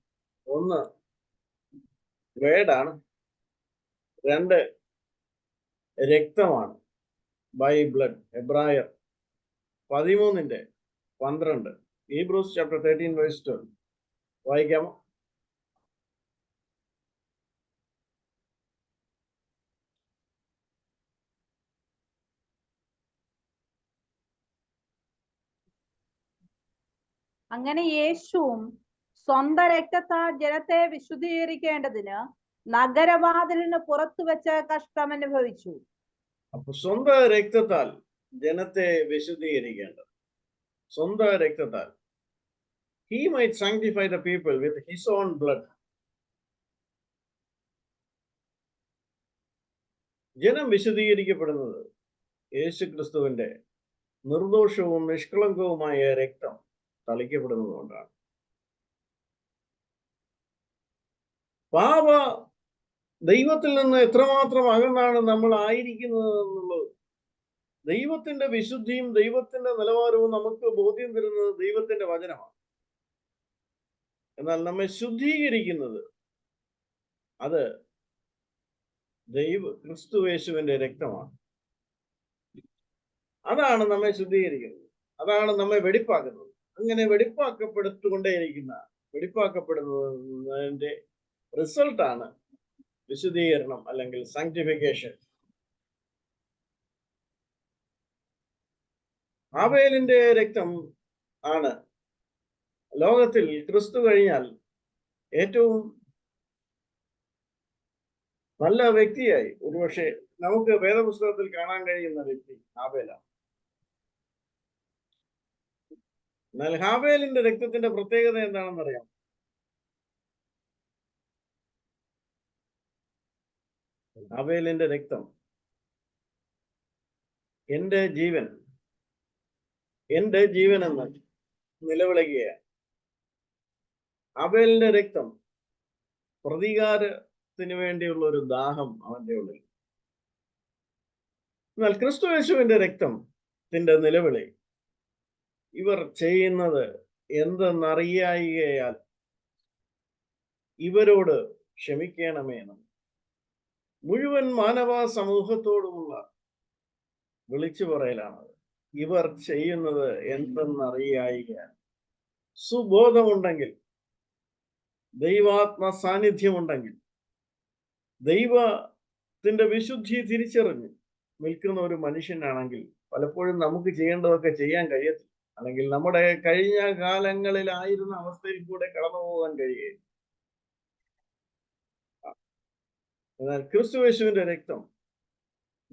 Speaker 2: ഒന്ന് വേർഡാണ്, രണ്ട് രക്തമാണ്, ബൈ ബ്ലഡ്. എബ്രായർ 13:12, ഹീബ്രൂസ് ചാപ്റ്റർ 13:12 വായിക്കാമോ?
Speaker 5: അങ്ങനെ യേശുവും സ്വന്തം രക്തത്താൽ ജനത്തെ വിശുദ്ധീകരിക്കേണ്ടതിന് നഗരവാതിലിന് പുറത്തു വെച്ച് കഷ്ടം അനുഭവിച്ചു.
Speaker 2: അപ്പൊ സ്വന്തം രക്തത്താൽ ജനത്തെ വിശുദ്ധീകരിക്കേണ്ടത്, സ്വന്തം രക്തത്താൽ. He might sanctify the people with his own blood. ജനം വിശുദ്ധീകരിക്കപ്പെടുന്നത് യേശു ക്രിസ്തുവിന്റെ നിർദോഷവും നിഷ്കളങ്കവുമായ രക്തം തളിക്കപ്പെടുന്നതുകൊണ്ടാണ്. പാപ ദൈവത്തിൽ നിന്ന് എത്രമാത്രം അകന്നാണ് നമ്മൾ ആയിരിക്കുന്നത് എന്നുള്ളത്, ദൈവത്തിന്റെ വിശുദ്ധിയും ദൈവത്തിന്റെ നിലവാരവും നമുക്ക് ബോധ്യം തരുന്നത് ദൈവത്തിന്റെ വചനമാണ്. എന്നാൽ നമ്മെ ശുദ്ധീകരിക്കുന്നത് അത് ക്രിസ്തുയേശുവിന്റെ രക്തമാണ്. അതാണ് നമ്മെ ശുദ്ധീകരിക്കുന്നത്, അതാണ് നമ്മെ വെടിപ്പാക്കുന്നത്. അങ്ങനെ വെടിപ്പാക്കപ്പെടുന്നതിന്റെ റിസൾട്ടാണ് വിശുദ്ധീകരണം അല്ലെങ്കിൽ സാങ്ക്ടിഫിക്കേഷൻ. ആബേലിന്റെ രക്തം ആണ് ലോകത്തിൽ ക്രിസ്തു കഴിഞ്ഞാൽ ഏറ്റവും നല്ല വ്യക്തിയായി ഒരുപക്ഷെ നമുക്ക് വേദപുസ്തകത്തിൽ കാണാൻ കഴിയുന്ന വ്യക്തി ഹാബേലാണ്. എന്നാൽ ഹാബേലിന്റെ രക്തത്തിന്റെ പ്രത്യേകത എന്താണെന്ന് അറിയാം? ഹാബേലിന്റെ രക്തം എന്റെ ജീവൻ എന്ന് നിലവിളിക്കുകയാണ്. ഹാബേലിന്റെ രക്തം പ്രതികാരത്തിന് വേണ്ടിയുള്ള ഒരു ദാഹം അവന്റെ ഉള്ളിൽ. എന്നാൽ ക്രിസ്തുയേശുവിന്റെ രക്തത്തിന്റെ നിലവിളി ഇവർ ചെയ്യുന്നത് എന്തെന്നറിയായികയാൽ ഇവരോട് ക്ഷമിക്കണമേ എന്ന് മുഴുവൻ മാനവ സമൂഹത്തോടുമുള്ള വിളിച്ചു പറയലാണത്. ഇവർ ചെയ്യുന്നത് എന്തെന്നറിയായികയാൽ. സുബോധമുണ്ടെങ്കിൽ, ദൈവാത്മ സാന്നിധ്യമുണ്ടെങ്കിൽ, ദൈവത്തിന്റെ വിശുദ്ധി തിരിച്ചറിഞ്ഞ് നിൽക്കുന്ന ഒരു മനുഷ്യനാണെങ്കിൽ പലപ്പോഴും നമുക്ക് ചെയ്യേണ്ടതൊക്കെ ചെയ്യാൻ കഴിയത്തില്ല, അല്ലെങ്കിൽ നമ്മുടെ കഴിഞ്ഞ കാലങ്ങളിലായിരുന്ന അവസ്ഥയിൽ കൂടെ കടന്നു പോകാൻ കഴിയുകയില്ല. എന്നാൽ ക്രിസ്തുയേശുവിന്റെ രക്തം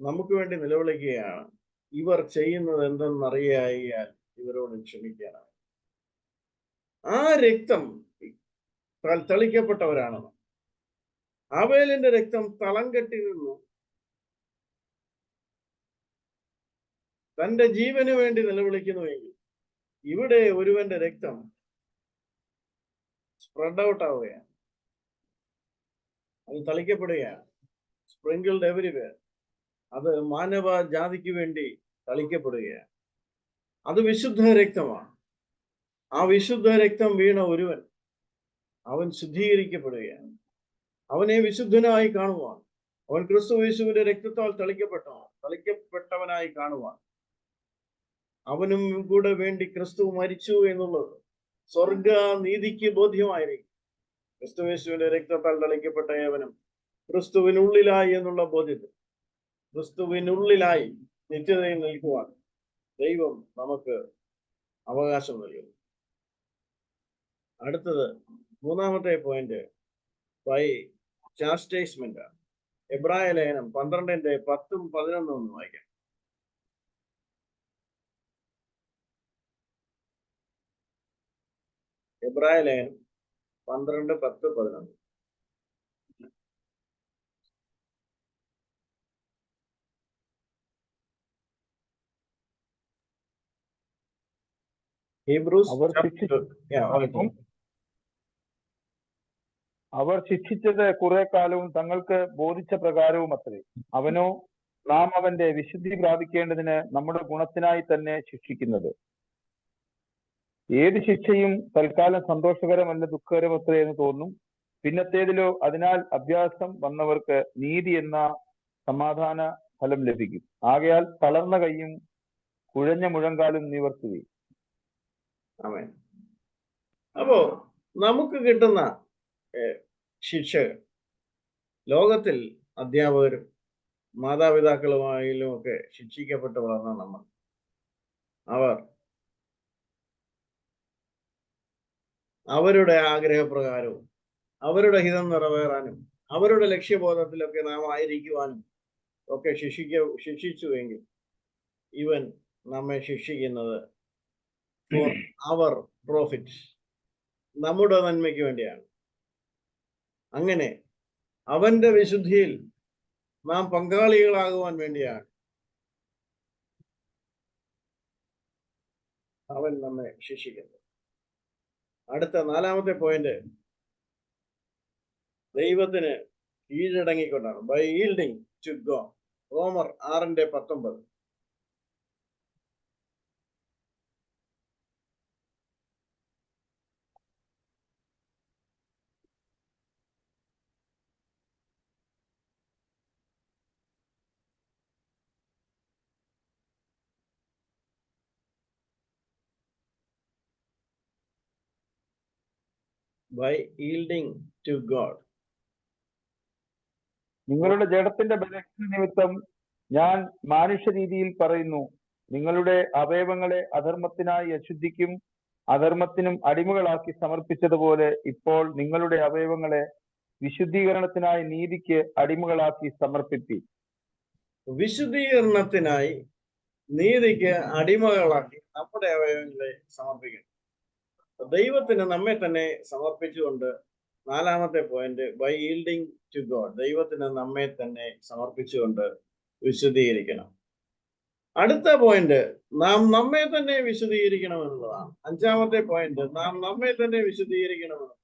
Speaker 2: നമുക്ക് വേണ്ടി നിലവിളിക്കുകയാണ്. ഇവർ ചെയ്യുന്നത് എന്തെന്നറിയായാൽ ഇവരോട് ക്ഷമിക്കാനാണ്. ആ രക്തം തളിക്കപ്പെട്ടവരാണ്. ആബേലിന്റെ രക്തം തളം കെട്ടി നിന്നു തന്റെ ജീവന് വേണ്ടി നിലവിളിക്കുന്നുവെങ്കിൽ ഇവിടെ ഒരുവന്റെ രക്തം സ്പ്രെഡ് ഔട്ട് ആവുകയാണ്, അത് തളിക്കപ്പെടുകയാണ്. Sprinkled everywhere. അത് മാനവ ജാതിക്ക് വേണ്ടി തളിക്കപ്പെടുകയാണ്. അത് വിശുദ്ധ രക്തമാണ്. ആ വിശുദ്ധ രക്തം വീണ ഒരുവൻ അവൻ ശുദ്ധീകരിക്കപ്പെടുകയാണ്. അവനെ വിശുദ്ധനായി കാണുവാൻ, അവൻ ക്രിസ്തുയേശുവിന്റെ രക്തത്താൽ തളിക്കപ്പെട്ടവനായി കാണുവാൻ, അവനും കൂടെ വേണ്ടി ക്രിസ്തു മരിച്ചു എന്നുള്ളത് സ്വർഗ നീതിക്ക് ബോധ്യമായിരിക്കും. ക്രിസ്തുയേശുവിന്റെ രക്തത്താൽ തളിക്കപ്പെട്ട ഏവനും ക്രിസ്തുവിനുള്ളിലായി എന്നുള്ള ബോധ്യത്തിൽ, ക്രിസ്തുവിനുള്ളിലായി നിത്യതയിൽ നിൽക്കുവാൻ ദൈവം നമുക്ക് അവകാശം നൽകുന്നു. അടുത്തത് മൂന്നാമത്തെ പോയിന്റ് ബൈ ചാസ്റ്റൈസ്മെന്റ് ആണ്. എബ്രായ ലേഖനം 12:10-11 ഒന്ന് വായിക്കാം. എബ്രായ ലേഖനം 12:10-11. ഹീബ്രൂസ്
Speaker 4: അവർ ശിക്ഷിച്ചത് കുറെ കാലവും തങ്ങൾക്ക് ബോധിച്ച പ്രകാരവും അത്രേ. അവനോ നാം അവന്റെ വിശുദ്ധി പ്രാപിക്കേണ്ടതിന് നമ്മുടെ ഗുണത്തിനായി തന്നെ ശിക്ഷിക്കുന്നത്. ഏത് ശിക്ഷയും തൽക്കാലം സന്തോഷകരമല്ല, ദുഃഖകരമത്രേ എന്ന് തോന്നും. പിന്നത്തേതിലോ അതിനാൽ അഭ്യാസം വന്നവർക്ക് നീതി എന്ന സമാധാന ഫലം ലഭിക്കും. ആകയാൽ തളർന്ന കൈയും കുഴഞ്ഞ മുഴങ്കാലും നിവർത്തുകയും.
Speaker 2: ആമേൻ. അപ്പോ നമുക്ക് കിട്ടുന്ന ശിക്ഷകൾ ലോകത്തിൽ അധ്യാപകരും മാതാപിതാക്കളുമായാലും ഒക്കെ ശിക്ഷിക്കപ്പെട്ട് വളർന്ന നമ്മൾ, അവരുടെ ആഗ്രഹപ്രകാരവും അവരുടെ ഹിതം നിറവേറാനും അവരുടെ ലക്ഷ്യബോധത്തിലൊക്കെ നാം ആയിരിക്കുവാനും ഒക്കെ ശിക്ഷിച്ചുവെങ്കിൽ ഇവൻ നമ്മെ ശിക്ഷിക്കുന്നത് ഫോർ അവർ പ്രോഫിറ്റ്, നമ്മുടെ നന്മയ്ക്ക് വേണ്ടിയാണ്. അങ്ങനെ അവന്റെ വിശുദ്ധിയിൽ നാം പങ്കാളികളാകുവാൻ വേണ്ടിയാണ് അവൻ നമ്മെ ശിക്ഷിക്കുന്നത്. അടുത്ത 4-ാമത്തെ പോയിന്റ് ദൈവത്തിന് കീഴടങ്ങിക്കൊണ്ടാണ്. By yielding to God. റോമർ 6:19. By yielding to God.
Speaker 4: നിങ്ങളുടെ ജഡത്തിന്റെ ബലഹീന നിമിത്തം ഞാൻ മാനുഷ്യ രീതിയിൽ പറയുന്നു, നിങ്ങളുടെ അവയവങ്ങളെ അധർമ്മത്തിനായി അശുദ്ധിക്കും അധർമ്മത്തിനും അടിമകളാക്കി സമർപ്പിച്ചതുപോലെ ഇപ്പോൾ നിങ്ങളുടെ അവയവങ്ങളെ വിശുദ്ധീകരണത്തിനായി നീതിക്ക് അടിമകളാക്കി സമർപ്പിപ്പി.
Speaker 2: വിശുദ്ധീകരണത്തിനായി നീതിക്ക് അടിമകളാക്കി നമ്മുടെ അവയവങ്ങളെ സമർപ്പിക്കണം. ദൈവത്തിന് നമ്മെ തന്നെ സമർപ്പിച്ചുകൊണ്ട് 4-ാമത്തെ point by yielding to God. ദൈവത്തിന് നമ്മെ തന്നെ സമർപ്പിച്ചുകൊണ്ട് വിശുദ്ധീകരിക്കണം. അടുത്ത പോയിന്റ് നാം നമ്മെ തന്നെ വിശുദ്ധീകരിക്കണം എന്നുള്ളതാണ്. 5-ാമത്തെ പോയിന്റ് നാം നമ്മെ തന്നെ വിശുദ്ധീകരിക്കണമെന്ന്.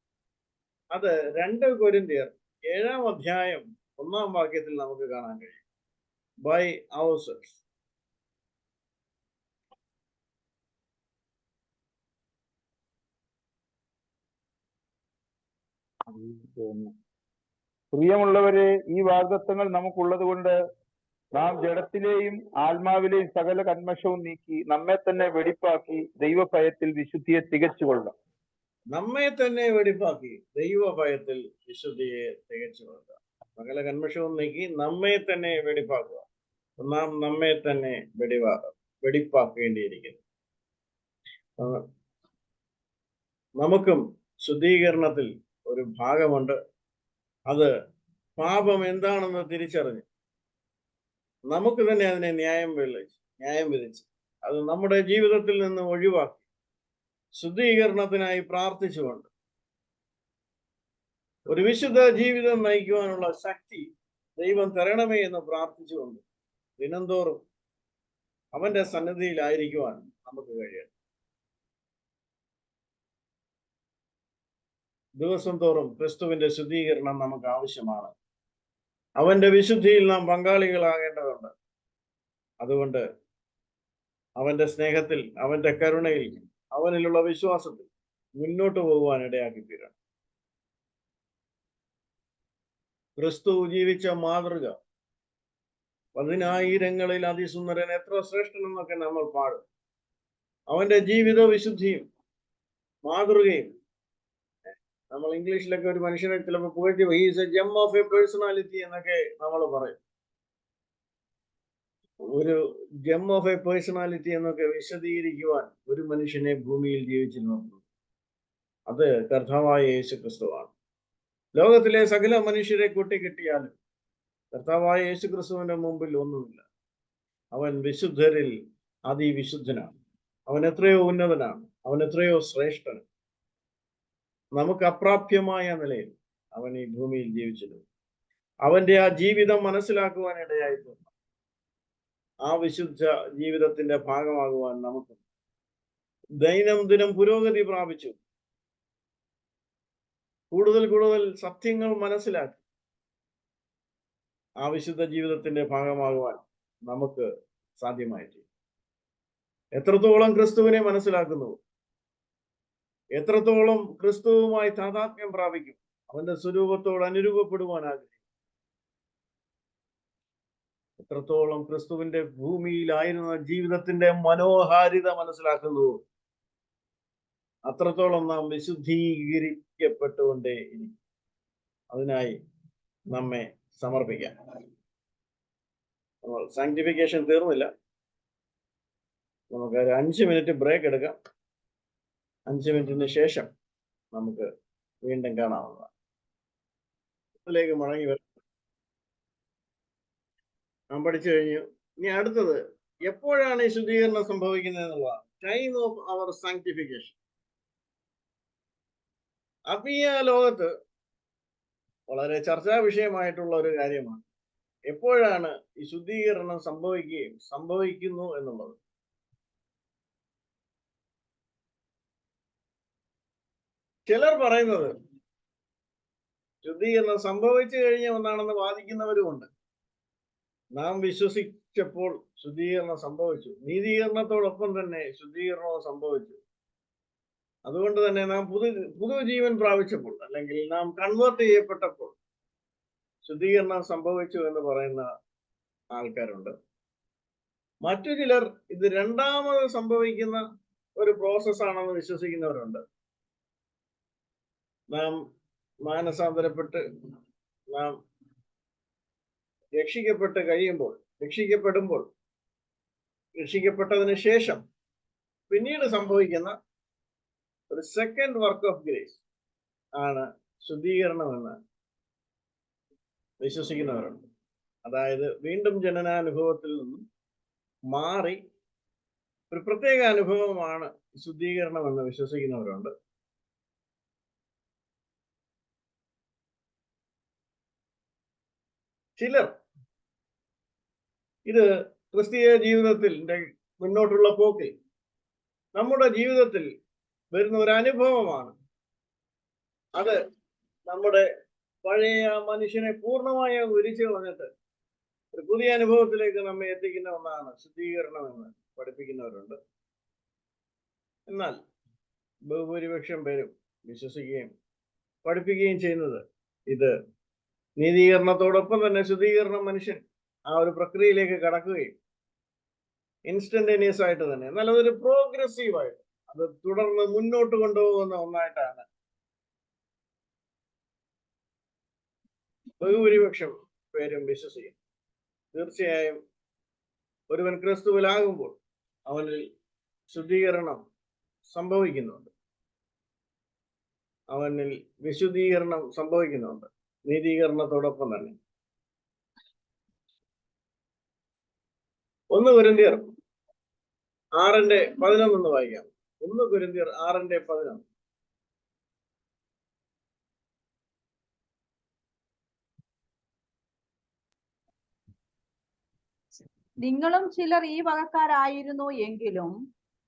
Speaker 2: അത് 2 കൊരിന്ത്യർ 7-ാം അധ്യായം 1-ാം വാക്യത്തിൽ നമുക്ക് കാണാൻ കഴിയും. By ourselves.
Speaker 4: പ്രിയമുള്ളവരെ, ഈ വാഗ്ദത്തങ്ങൾ നമുക്കുള്ളത് കൊണ്ട് നാം ജഡത്തിലെയും ആത്മാവിലെയും സകല കന്മഷവും നീക്കി നമ്മെ തന്നെ വെടിപ്പാക്കി ദൈവഭയത്തിൽ വിശുദ്ധിയെ തികച്ചുകൊള്ളാം.
Speaker 2: നമ്മെ തന്നെ വെടിപ്പാക്കി ദൈവഭയത്തിൽ വിശുദ്ധിയെ തികച്ചുകൊള്ളുക. സകല കന്മഷവും നീക്കി നമ്മെ തന്നെ വെടിപ്പാക്കുക. നാം നമ്മെ തന്നെ വെടിപ്പാക്കേണ്ടിയിരിക്കുന്നു. നമുക്കും ശുദ്ധീകരണത്തിൽ ഒരു ഭാഗമുണ്ട്. അത് പാപം എന്താണെന്ന് തിരിച്ചറിഞ്ഞ് നമുക്ക് തന്നെ അതിനെ ന്യായം വിധിച്ച് അത് നമ്മുടെ ജീവിതത്തിൽ നിന്ന് ഒഴിവാക്കി ശുദ്ധീകരണത്തിനായി പ്രാർത്ഥിച്ചുകൊണ്ട് ഒരു വിശുദ്ധ ജീവിതം നയിക്കുവാനുള്ള ശക്തി ദൈവം തരണമേ എന്ന് പ്രാർത്ഥിച്ചുകൊണ്ട് ദിനംതോറും അവന്റെ സന്നിധിയിലായിരിക്കുവാൻ നമുക്ക് കഴിയണം. ദിവസം തോറും ക്രിസ്തുവിന്റെ ശുദ്ധീകരണം നമുക്ക് ആവശ്യമാണ്. അവന്റെ വിശുദ്ധിയിൽ നാം പങ്കാളികളാകേണ്ടതുണ്ട്. അതുകൊണ്ട് അവന്റെ സ്നേഹത്തിൽ, അവന്റെ കരുണയിൽ, അവനിലുള്ള വിശ്വാസത്തിൽ മുന്നോട്ട് പോകുവാൻ ഇടയാക്കി തീരണം. ക്രിസ്തു ജീവിച്ച മാതൃക, 10,000-ങ്ങളിൽ അതിസുന്ദരൻ, എത്ര ശ്രേഷ്ഠൻ എന്നൊക്കെ നമ്മൾ പാടും. അവന്റെ ജീവിത വിശുദ്ധിയും മാതൃകയും നമ്മൾ ഇംഗ്ലീഷിലൊക്കെ ഒരു മനുഷ്യനെ ചിലപ്പോൾ പുകഴ്ത്തി is a gem of a personality എന്നൊക്കെ നമ്മൾ പറയും. ഒരു ജെം ഓഫ് എ പേഴ്സണാലിറ്റി എന്നൊക്കെ വിശദീകരിക്കുവാൻ ഒരു മനുഷ്യനെ ഭൂമിയിൽ ജീവിച്ചിരുന്നു. അത് കർത്താവായ യേശു ക്രിസ്തുവാണ്. ലോകത്തിലെ സകല മനുഷ്യരെ കൂട്ടിക്കെട്ടിയാലും കർത്താവായ യേശു ക്രിസ്തുവിന്റെ മുമ്പിൽ ഒന്നുമില്ല. അവൻ വിശുദ്ധരിൽ അതിവിശുദ്ധനാണ്. അവൻ എത്രയോ ഉന്നതനാണ്. അവൻ എത്രയോ ശ്രേഷ്ഠനാണ്. നമുക്ക് അപ്രാപ്യമായ നിലയിൽ അവൻ ഈ ഭൂമിയിൽ ജീവിച്ചിരുന്നു. അവന്റെ ആ ജീവിതം മനസ്സിലാക്കുവാൻ ഇടയായിട്ടുണ്ട്. ആ വിശുദ്ധ ജീവിതത്തിന്റെ ഭാഗമാകുവാൻ നമുക്ക് ദൈനംദിനം പുരോഗതി പ്രാപിച്ചു കൂടുതൽ സത്യങ്ങൾ മനസ്സിലാക്കി ആ വിശുദ്ധ ജീവിതത്തിന്റെ ഭാഗമാകുവാൻ നമുക്ക് സാധ്യമായിട്ട്. എത്രത്തോളം ക്രിസ്തുവിനെ മനസ്സിലാക്കുന്നു, എത്രത്തോളം ക്രിസ്തുവുമായി താതാത്മ്യം പ്രാപിക്കും, അവന്റെ സ്വരൂപത്തോട് അനുരൂപപ്പെടുവാൻ ആഗ്രഹിക്കും, എത്രത്തോളം ക്രിസ്തുവിന്റെ ഭൂമിയിലായിരുന്ന ജീവിതത്തിന്റെ മനോഹാരിത മനസ്സിലാക്കുന്നു, അത്രത്തോളം നാം വിശുദ്ധീകരിക്കപ്പെട്ടുകൊണ്ടേ ഇരിക്കും. അതിനായി നമ്മെ സമർപ്പിക്കാം. സാങ്ക്ടിഫിക്കേഷൻ തീർന്നില്ല. നമുക്ക് ഒരു 5 മിനിറ്റ് ബ്രേക്ക് എടുക്കാം. 5 മിനിറ്റിന് ശേഷം നമുക്ക് വീണ്ടും കാണാവുന്നതാണ്. ഇതിലേക്ക് മടങ്ങി വരും. നാം പഠിച്ചു കഴിഞ്ഞു. ഇനി അടുത്തത് എപ്പോഴാണ് ഈ ശുദ്ധീകരണം സംഭവിക്കുന്നത് എന്നുള്ളതാണ്. Time of our sanctification. ആത്മീയ ലോകത്ത് വളരെ ചർച്ചാ വിഷയമായിട്ടുള്ള ഒരു കാര്യമാണ് എപ്പോഴാണ് ഈ ശുദ്ധീകരണം സംഭവിക്കുന്നു എന്നുള്ളത്. ചിലർ പറയുന്നത് ശുദ്ധീകരണം സംഭവിച്ചു കഴിഞ്ഞ ഒന്നാണെന്ന് വാദിക്കുന്നവരുമുണ്ട്. നാം വിശ്വസിച്ചപ്പോൾ ശുദ്ധീകരണം സംഭവിച്ചു, നീതീകരണത്തോടൊപ്പം തന്നെ ശുദ്ധീകരണവും സംഭവിച്ചു. അതുകൊണ്ട് തന്നെ നാം പുതുജീവൻ പ്രാപിച്ചപ്പോൾ, അല്ലെങ്കിൽ നാം കൺവേർട്ട് ചെയ്യപ്പെട്ടപ്പോൾ ശുദ്ധീകരണം സംഭവിച്ചു എന്ന് പറയുന്ന ആൾക്കാരുണ്ട്. മറ്റു ചിലർ ഇത് രണ്ടാമത് സംഭവിക്കുന്ന ഒരു പ്രോസസ്സാണെന്ന് വിശ്വസിക്കുന്നവരുണ്ട്. നാം മാനസാന്തരപ്പെട്ട് നാം രക്ഷിക്കപ്പെട്ടതിന് ശേഷം പിന്നീട് സംഭവിക്കുന്ന ഒരു സെക്കൻഡ് വർക്ക് ഓഫ് ഗ്രേസ് ആണ് ശുദ്ധീകരണമെന്ന് വിശ്വസിക്കുന്നവരുണ്ട്. അതായത് വീണ്ടും ജനനാനുഭവത്തിൽ നിന്നും മാറി ഒരു പ്രത്യേക അനുഭവമാണ് ശുദ്ധീകരണം എന്ന് വിശ്വസിക്കുന്നവരുണ്ട്. ചിലർ ഇത് ക്രിസ്തീയ ജീവിതത്തിന്റെ മുന്നോട്ടുള്ള പോക്കിൽ നമ്മുടെ ജീവിതത്തിൽ വരുന്ന ഒരു അനുഭവമാണ്. അത് നമ്മുടെ പഴയ മനുഷ്യനെ പൂർണ്ണമായി ഉരിച്ചു കളഞ്ഞിട്ട് ഒരു പുതിയ അനുഭവത്തിലേക്ക് നമ്മെ എത്തിക്കുന്ന ഒന്നാണ് ശുദ്ധീകരണം എന്ന് പഠിപ്പിക്കുന്നവരുണ്ട്. എന്നാൽ ബഹുഭൂരിപക്ഷം പേരും വിശ്വസിക്കുകയും പഠിപ്പിക്കുകയും ചെയ്യുന്നത് ഇത് നീതീകരണത്തോടൊപ്പം തന്നെ ശുദ്ധീകരണം മനുഷ്യൻ ആ ഒരു പ്രക്രിയയിലേക്ക് കടക്കുകയും ഇൻസ്റ്റന്റേനിയസ് ആയിട്ട് തന്നെ, എന്നാൽ അതൊരു പ്രോഗ്രസീവായിട്ട് അത് തുടർന്ന് മുന്നോട്ട് കൊണ്ടുപോകുന്ന ഒന്നായിട്ടാണ് ബഹുഭൂരിപക്ഷം പേരും വിശ്വസിക്കും. തീർച്ചയായും ഒരുവൻ ക്രിസ്തുവിലാകുമ്പോൾ അവനിൽ ശുദ്ധീകരണം സംഭവിക്കുന്നുണ്ട്, അവനിൽ വിശുദ്ധീകരണം സംഭവിക്കുന്നുണ്ട്, നീതീകരണത്തോടൊപ്പം തന്നെ. 1 കൊരിന്ത്യർ 6:11 വായിക്കാം. 1 കൊരിന്ത്യർ 6:11.
Speaker 5: നിങ്ങളും ചിലർ ഈ വകക്കാരായിരുന്നു എങ്കിലും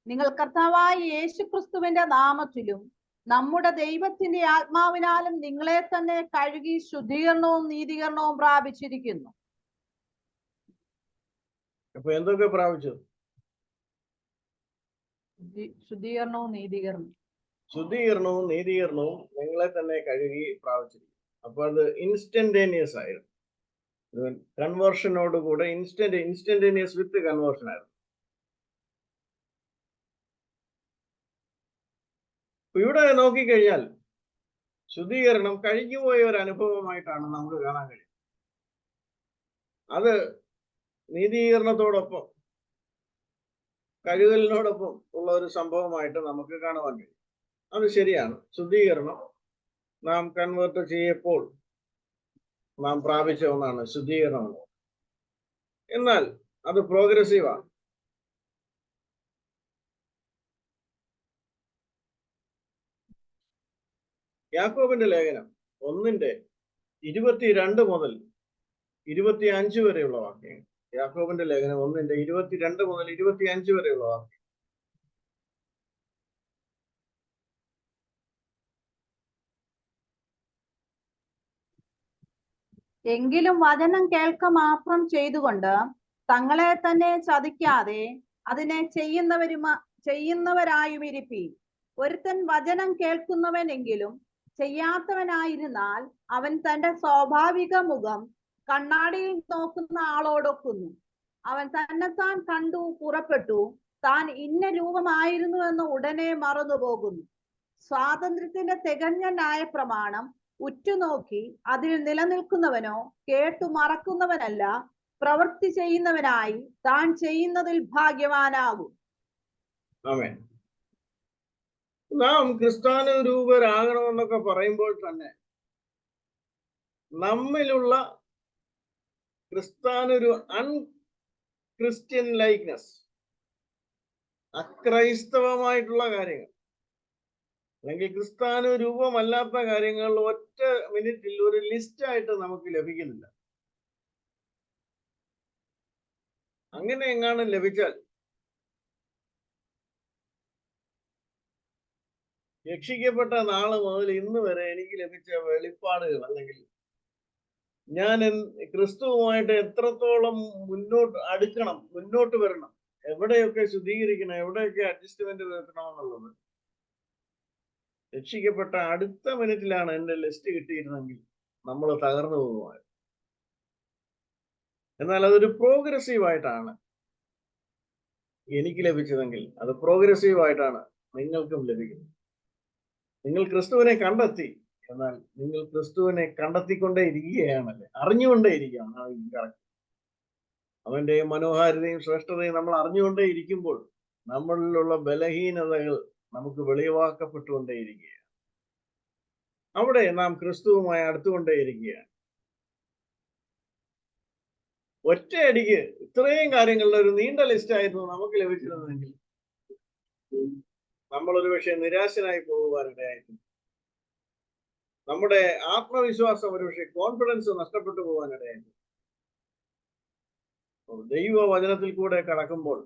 Speaker 5: നിങ്ങൾ കർത്താവായ യേശുക്രിസ്തുവിന്റെ നാമത്തിലും നമ്മുടെ ദൈവത്തിന്റെ ആത്മാവിനാലും നിങ്ങളെ തന്നെ കഴുകി ശുദ്ധീകരണവും നീതീകരണവും പ്രാപിച്ചിരിക്കുന്നു.
Speaker 2: അപ്പൊ എന്തൊക്കെ പ്രാപിച്ചു?
Speaker 5: ശുദ്ധീകരണവും നീതീകരണവും.
Speaker 2: ശുദ്ധീകരണവും നീതീകരണവും നിങ്ങളെ തന്നെ കഴുകി പ്രാപിച്ചിരിക്കുന്നു. അപ്പൊ അത് ഇൻസ്റ്റന്റേനിയസ് ആയിരുന്നു. കൺവേർഷനോടുകൂടെ ഇൻസ്റ്റന്റേനിയസ് വിത്ത് കൺവേർഷൻ ആയിരുന്നു. ഇവിടെ നോക്കിക്കഴിഞ്ഞാൽ ശുദ്ധീകരണം കഴിഞ്ഞുപോയ ഒരു അനുഭവമായിട്ടാണ് നമുക്ക് കാണാൻ കഴിയും. അത് നീതീകരണത്തോടൊപ്പം കഴുകലിനോടൊപ്പം ഉള്ള ഒരു സംഭവമായിട്ട് നമുക്ക് കാണുവാൻ കഴിയും. അത് ശരിയാണ്. ശുദ്ധീകരണം നാം കൺവേർട്ട് ചെയ്യപ്പോൾ നാം പ്രാപിച്ച ഒന്നാണ് ശുദ്ധീകരണം. എന്നാൽ അത് പ്രോഗ്രസീവാണ്. യാക്കോബിന്റെ ലേഖനം 1:22 മുതൽ 25 വരെയുള്ള വാക്യങ്ങൾ. യാക്കോബിന്റെ ലേഖനം 1:22 മുതൽ 25 വരെയുള്ള വാക്യം.
Speaker 5: എങ്കിലും വചനം കേൾക്ക മാത്രം ചെയ്തുകൊണ്ട് തങ്ങളെ തന്നെ ചതിക്കാതെ അതിനെ ചെയ്യുന്നവരായുമിരിപ്പീൻ. ഒരുത്തൻ വചനം കേൾക്കുന്നവനെങ്കിലും ചെയ്യാത്തവനായിരുന്നാൽ അവൻ തന്റെ സ്വാഭാവിക മുഖം കണ്ണാടിയിൽ നോക്കുന്ന ആളോടൊക്കുന്നു. അവൻ തന്നെത്താൻ കണ്ടു പുറപ്പെട്ടു താൻ ഇന്ന രൂപമായിരുന്നു എന്ന് ഉടനെ മറന്നുപോകുന്നു. സ്വാതന്ത്ര്യത്തിന്റെ തികഞ്ഞ ന്യായപ്രമാണം ഉറ്റുനോക്കി അതിൽ നിലനിൽക്കുന്നവനോ കേട്ടു മറക്കുന്നവനല്ല, പ്രവൃത്തി ചെയ്യുന്നവനായി താൻ ചെയ്യുന്നതിൽ ഭാഗ്യവാനാകും.
Speaker 2: ആമേൻ. നാം ക്രിസ്ത്യാനുരൂപരാകണമെന്നൊക്കെ പറയുമ്പോൾ തന്നെ നമ്മിലുള്ള അൺക്രിസ്ത്യൻ ലൈക്നെസ്, അക്രൈസ്തവമായിട്ടുള്ള കാര്യങ്ങൾ അല്ലെങ്കിൽ ക്രിസ്ത്യാനു രൂപമല്ലാത്ത കാര്യങ്ങൾ ഒറ്റ മിനിറ്റിൽ ഒരു ലിസ്റ്റായിട്ട് നമുക്ക് ലഭിക്കുന്നില്ല. അങ്ങനെ എങ്ങാനും ലഭിച്ചാൽ രക്ഷിക്കപ്പെട്ട നാള് മുതൽ ഇന്ന് വരെ എനിക്ക് ലഭിച്ച വെളിപ്പാടുകൾ, അല്ലെങ്കിൽ ഞാൻ ക്രിസ്തുവുമായിട്ട് എത്രത്തോളം മുന്നോട്ട് അടുക്കണം, മുന്നോട്ട് വരണം, എവിടെയൊക്കെ ശുദ്ധീകരിക്കണം, എവിടെയൊക്കെ അഡ്ജസ്റ്റ്മെന്റ് വരുത്തണം എന്നുള്ളത് രക്ഷിക്കപ്പെട്ട അടുത്ത മിനിറ്റിലാണ് എന്റെ ലിസ്റ്റ് കിട്ടിയിരുന്നെങ്കിൽ നമ്മൾ തകർന്നു പോകുമായിരുന്നു. എന്നാൽ അതൊരു പ്രോഗ്രസീവായിട്ടാണ് എനിക്ക് ലഭിച്ചതെങ്കിൽ അത് പ്രോഗ്രസീവായിട്ടാണ് നിങ്ങൾക്കും ലഭിക്കുന്നത്. നിങ്ങൾ ക്രിസ്തുവിനെ കണ്ടെത്തി, എന്നാൽ നിങ്ങൾ ക്രിസ്തുവിനെ കണ്ടെത്തിക്കൊണ്ടേ ഇരിക്കുകയാണല്ലേ, അറിഞ്ഞുകൊണ്ടേ ഇരിക്കുകയാണ്. അവന്റെ മനോഹാരിതയും ശ്രേഷ്ഠതയും നമ്മൾ അറിഞ്ഞുകൊണ്ടേ ഇരിക്കുമ്പോൾ നമ്മളിലുള്ള ബലഹീനതകൾ നമുക്ക് വെളിവാക്കപ്പെട്ടുകൊണ്ടേയിരിക്കുകയാണ്. അവിടെ നാം ക്രിസ്തുവുമായി അടുത്തുകൊണ്ടേയിരിക്കുകയാണ്. ഒറ്റയടിക്ക് ഇത്രയും കാര്യങ്ങളുടെ ഒരു നീണ്ട ലിസ്റ്റ് ആയിരുന്നു നമുക്ക് ലഭിച്ചിരുന്നതെങ്കിൽ നമ്മളൊരു പക്ഷേ നിരാശനായി പോകുവാനിടയായിരുന്നു. നമ്മുടെ ആത്മവിശ്വാസം, ഒരുപക്ഷെ കോൺഫിഡൻസ് നഷ്ടപ്പെട്ടു പോകാനിടയായിരുന്നു. ദൈവ വചനത്തിൽ കൂടെ കടക്കുമ്പോൾ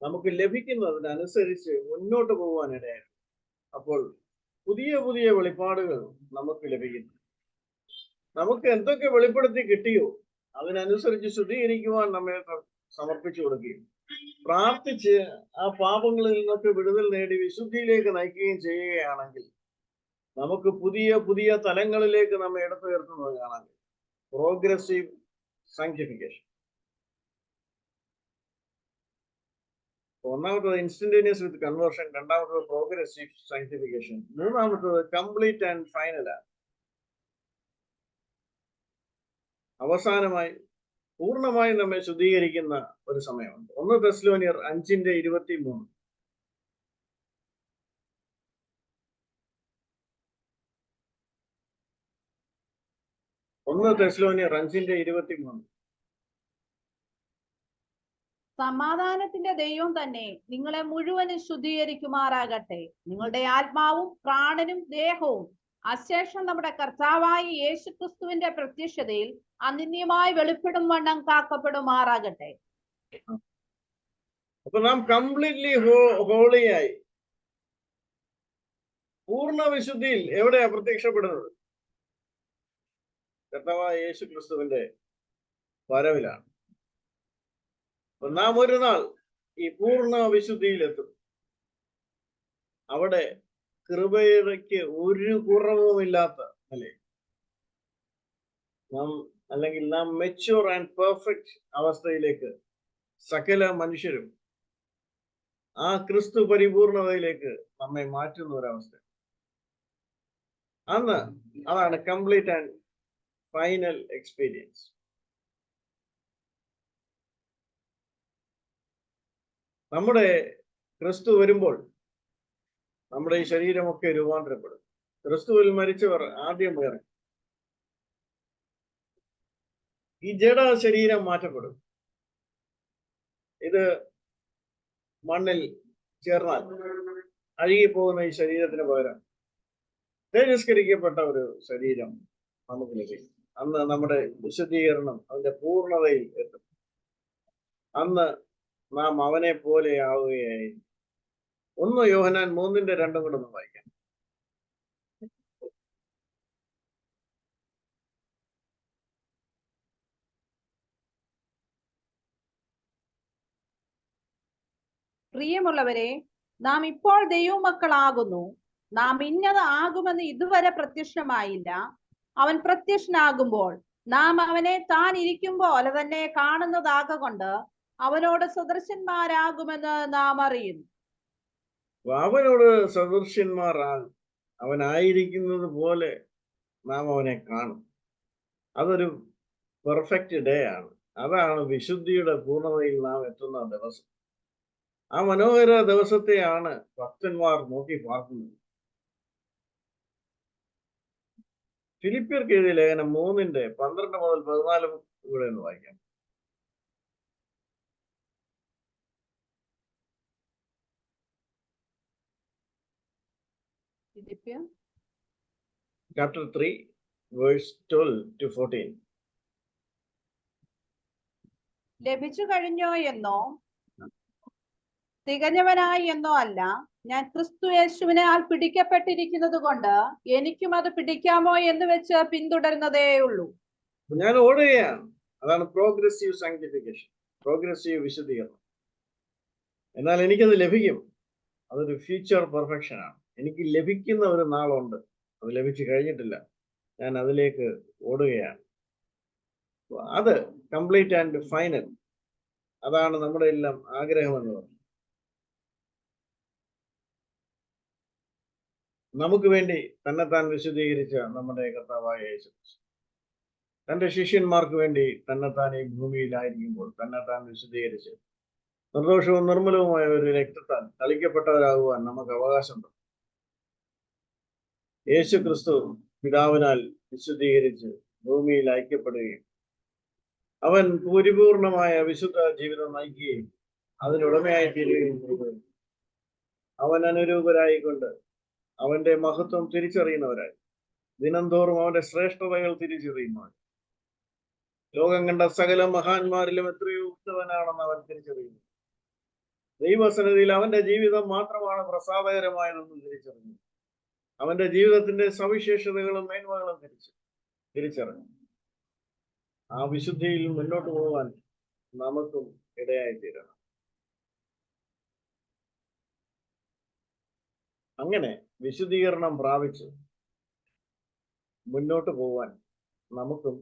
Speaker 2: നമുക്ക് ലഭിക്കുന്നതിനനുസരിച്ച് മുന്നോട്ട് പോകാനിടയായിരുന്നു. അപ്പോൾ പുതിയ പുതിയ വെളിപ്പാടുകൾ നമുക്ക് ലഭിക്കുന്നു. നമുക്ക് എന്തൊക്കെ വെളിപ്പെടുത്തി കിട്ടിയോ അതിനനുസരിച്ച് ശുദ്ധീകരിക്കുവാൻ നമ്മെ സമർപ്പിച്ചു കൊടുക്കുകയും പ്രാർത്ഥിച്ച് ആ പാപങ്ങളിൽ നിന്നൊക്കെ വിടുതൽ നേടി വിശുദ്ധിയിലേക്ക് നയിക്കുകയും ചെയ്യുകയാണെങ്കിൽ നമുക്ക് പുതിയ പുതിയ തലങ്ങളിലേക്ക് നമ്മെ എടുത്തുയർത്തുന്നത് കാണാൻ. Progressive sanctification. ഒന്നാമത്തത് ഇൻസ്റ്റന്റേനിയസ് വിത്ത് കൺവേർഷൻ, രണ്ടാമത്തത് പ്രോഗ്രസീവ് സാങ്ക്ടിഫിക്കേഷൻ, മൂന്നാമത്തത് കംപ്ലീറ്റ് ആൻഡ് ഫൈനലാണ്. അവസാനമായി പൂർണ്ണമായി നമ്മെ ശുദ്ധീകരിക്കുന്ന ഒരു സമയമുണ്ട്. 1 തെസ്സലോനിയർ 5:23. 1 തെസ്സലോനിയർ 5:23.
Speaker 5: സമാധാനത്തിന്റെ ദൈവം തന്നെ നിങ്ങളെ മുഴുവനും ശുദ്ധീകരിക്കുമാറാകട്ടെ. നിങ്ങളുടെ ആത്മാവും പ്രാണനും ദേഹവും അശേഷം നമ്മുടെ കർത്താവായ യേശുക്രിസ്തുവിന്റെ പ്രത്യക്ഷതയിൽ അനിന്യമായി വെളിപ്പെടും വണ്ണം കാക്കപ്പെടുമാറാകട്ടെ.
Speaker 2: അപ്പൊ നാം കംപ്ലീറ്റ്ലി ഹോളിയായി പൂർണ്ണ വിശുദ്ധിയിൽ എവിടെയാ പ്രത്യക്ഷപ്പെടുന്നത്? കർത്താവായ യേശുക്രിസ്തുവിന്റെ വരവിലാണ്. നാം ഒരു നാൾ ഈ പൂർണ്ണ വിശുദ്ധിയിലെത്തും. അവിടെ കൃപയ്ക്ക് ഒരു കുറവുമില്ലാത്ത അല്ലെ നാം മെച്യൂർ ആൻഡ് പെർഫെക്റ്റ് അവസ്ഥയിലേക്ക് സകല മനുഷ്യരും ആ ക്രിസ്തു പരിപൂർണതയിലേക്ക് നമ്മെ മാറ്റുന്ന ഒരവസ്ഥ. അന്ന് അതാണ് കംപ്ലീറ്റ് ആൻഡ് ഫൈനൽ എക്സ്പീരിയൻസ്. നമ്മുടെ ക്രിസ്തു വരുമ്പോൾ നമ്മുടെ ഈ ശരീരമൊക്കെ രൂപാന്തരപ്പെടും. ക്രിസ്തുവിൽ മരിച്ചവർ ആദ്യം ഉയർന്നു. ഈ ജഡ ശരീരം മാറ്റപ്പെടും. ഇത് മണ്ണിൽ ചേർന്നാൽ അഴുകിപ്പോകുന്ന ഈ ശരീരത്തിന് പകരം തേജസ്കരിക്കപ്പെട്ട ഒരു ശരീരം നമുക്ക് ലഭിക്കും. അന്ന് നമ്മുടെ വിശുദ്ധീകരണം അതിന്റെ പൂർണ്ണതയിൽ എത്തും. അന്ന് നാം അവനെ പോലെ ആവുകയായി. 1 യോഹന്നാൻ 3:2 കൂടെ ഒന്ന് വായിക്കാം.
Speaker 5: പ്രിയമുള്ളവരെ, നാം ഇപ്പോൾ ദൈവമക്കളാകുന്നു. നാം ഇന്നത് ആകുമെന്ന് ഇതുവരെ പ്രത്യക്ഷമായില്ല. അവൻ പ്രത്യക്ഷനാകുമ്പോൾ നാം അവനെ താൻ ഇരിക്കും പോലെ തന്നെ കാണുന്നതാകൊണ്ട് അവനോട് സദൃശന്മാരാകുമെന്ന് നാം അറിയുന്നു.
Speaker 2: അവനോട് സദൃശ്യന്മാരാകും. അവനായിരിക്കുന്നത് പോലെ നാം അവനെ കാണും. അതൊരു പെർഫെക്റ്റ് ഡേ ആണ്. അതാണ് വിശുദ്ധിയുടെ പൂർണ്ണതയിൽ നാം എത്തുന്ന ദിവസം. ആ മനോഹര ദിവസത്തെയാണ് ഭക്തന്മാർ നോക്കി പാർക്കുന്നത്. ഫിലിപ്പിയർക്ക് എഴുതിയ ലേഖനം 3:12 മുതൽ 14 കൂടെ ഒന്ന് വായിക്കാം. Chapter 3, verse 12 to 14.
Speaker 5: ലഭിച്ചു കഴിഞ്ഞോ എന്നോ തികഞ്ഞവനായി എന്നോ അല്ല, ഞാൻ ക്രിസ്തു യേശുവിനാൽ പിടിക്കപ്പെട്ടിരിക്കുന്നത് കൊണ്ട് എനിക്കും അത് പിടിക്കാമോ എന്ന് വെച്ച് പിന്തുടരുന്നതേ ഉള്ളൂ.
Speaker 2: ഞാൻ ഓടുകയാണ്. അതാണ് പ്രോഗ്രസീവ് സാങ്ക്ടിഫിക്കേഷൻ, പ്രോഗ്രസീവ് വിശുദ്ധീകരണം. എന്നാൽ എനിക്കത് ലഭിക്കും. അതൊരു ഫ്യൂച്ചർ പെർഫെക്ഷൻ ആണ്. എനിക്ക് ലഭിക്കുന്ന ഒരു നാളുണ്ട്, അത് ലഭിച്ചു കഴിഞ്ഞിട്ടില്ല. ഞാൻ അതിലേക്ക് ഓടുകയാണ്. അത് കംപ്ലീറ്റ് ആൻഡ് ഫൈനൽ. അതാണ് നമ്മുടെ എല്ലാം ആഗ്രഹം എന്ന് പറയുന്നത്. നമുക്ക് വേണ്ടി തന്നെത്താൻ വിശുദ്ധീകരിച്ച നമ്മുടെ കർത്താവായ യേശു തന്റെ ശിഷ്യന്മാർക്ക് വേണ്ടി തന്നെത്താൻ ഈ ഭൂമിയിലായിരിക്കുമ്പോൾ തന്നെത്താൻ വിശുദ്ധീകരിച്ച് നിർദോഷവും നിർമ്മലവുമായ ഒരു രക്തത്താൽ തളിക്കപ്പെട്ടവരാകുവാൻ നമുക്ക് അവകാശമുണ്ട്. യേശു ക്രിസ്തു പിതാവിനാൽ വിശുദ്ധീകരിച്ച് ഭൂമിയിൽ ഐക്യപ്പെടുകയും അവൻ പരിപൂർണമായ വിശുദ്ധ ജീവിതം നയിക്കുകയും അതിനുടമയായി തീരുകയും ചെയ്തു. അവൻ അനുരൂപരായിക്കൊണ്ട് അവന്റെ മഹത്വം തിരിച്ചറിയുന്നവരായി ദിനംതോറും അവന്റെ ശ്രേഷ്ഠതകൾ തിരിച്ചറിയുന്നവർ ലോകം കണ്ട സകല മഹാന്മാരിലും എത്രയോ ഉത്തമനാണെന്ന് അവൻ തിരിച്ചറിയുന്നു. ദൈവസന്നിധിയിൽ അവന്റെ ജീവിതം മാത്രമാണ് പ്രസാദകരമായതെന്ന് തിരിച്ചറിഞ്ഞു. അവന്റെ ജീവിതത്തിന്റെ സവിശേഷതകളും മേന്മകളും തിരിച്ചറിഞ്ഞു. ആ വിശുദ്ധിയിൽ മുന്നോട്ട് പോകാൻ നമുക്കും ഇടയായിത്തീരണം. അങ്ങനെ വിശുദ്ധീകരണം പ്രാപിച്ച് മുന്നോട്ട് പോകാൻ നമുക്കും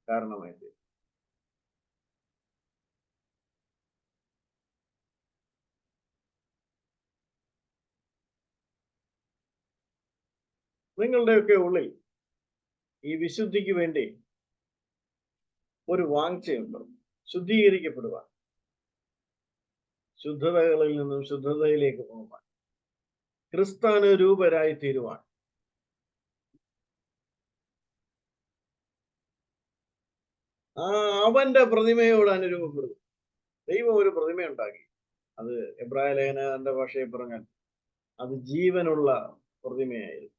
Speaker 2: കാരണമായിത്തീരും. നിങ്ങളുടെയൊക്കെ ഉള്ളിൽ ഈ വിശുദ്ധിക്ക് വേണ്ടി ഒരു വാഞ്ഛയുണ്ട്, ശുദ്ധീകരിക്കപ്പെടുവാൻ, ശുദ്ധതകളിൽ നിന്നും ശുദ്ധതയിലേക്ക് പോകാൻ, ക്രിസ്താനുരൂപരായി തീരുവാൻ. അവന്റെ പ്രതിമയോട് അനുരൂപപ്പെടുക. ദൈവം ഒരു പ്രതിമയുണ്ടാക്കി. അത് എബ്രായ ലേഖനന്റെ ഭാഷയിൽ പറഞ്ഞാൽ അത് ജീവനുള്ള പ്രതിമയായിരുന്നു.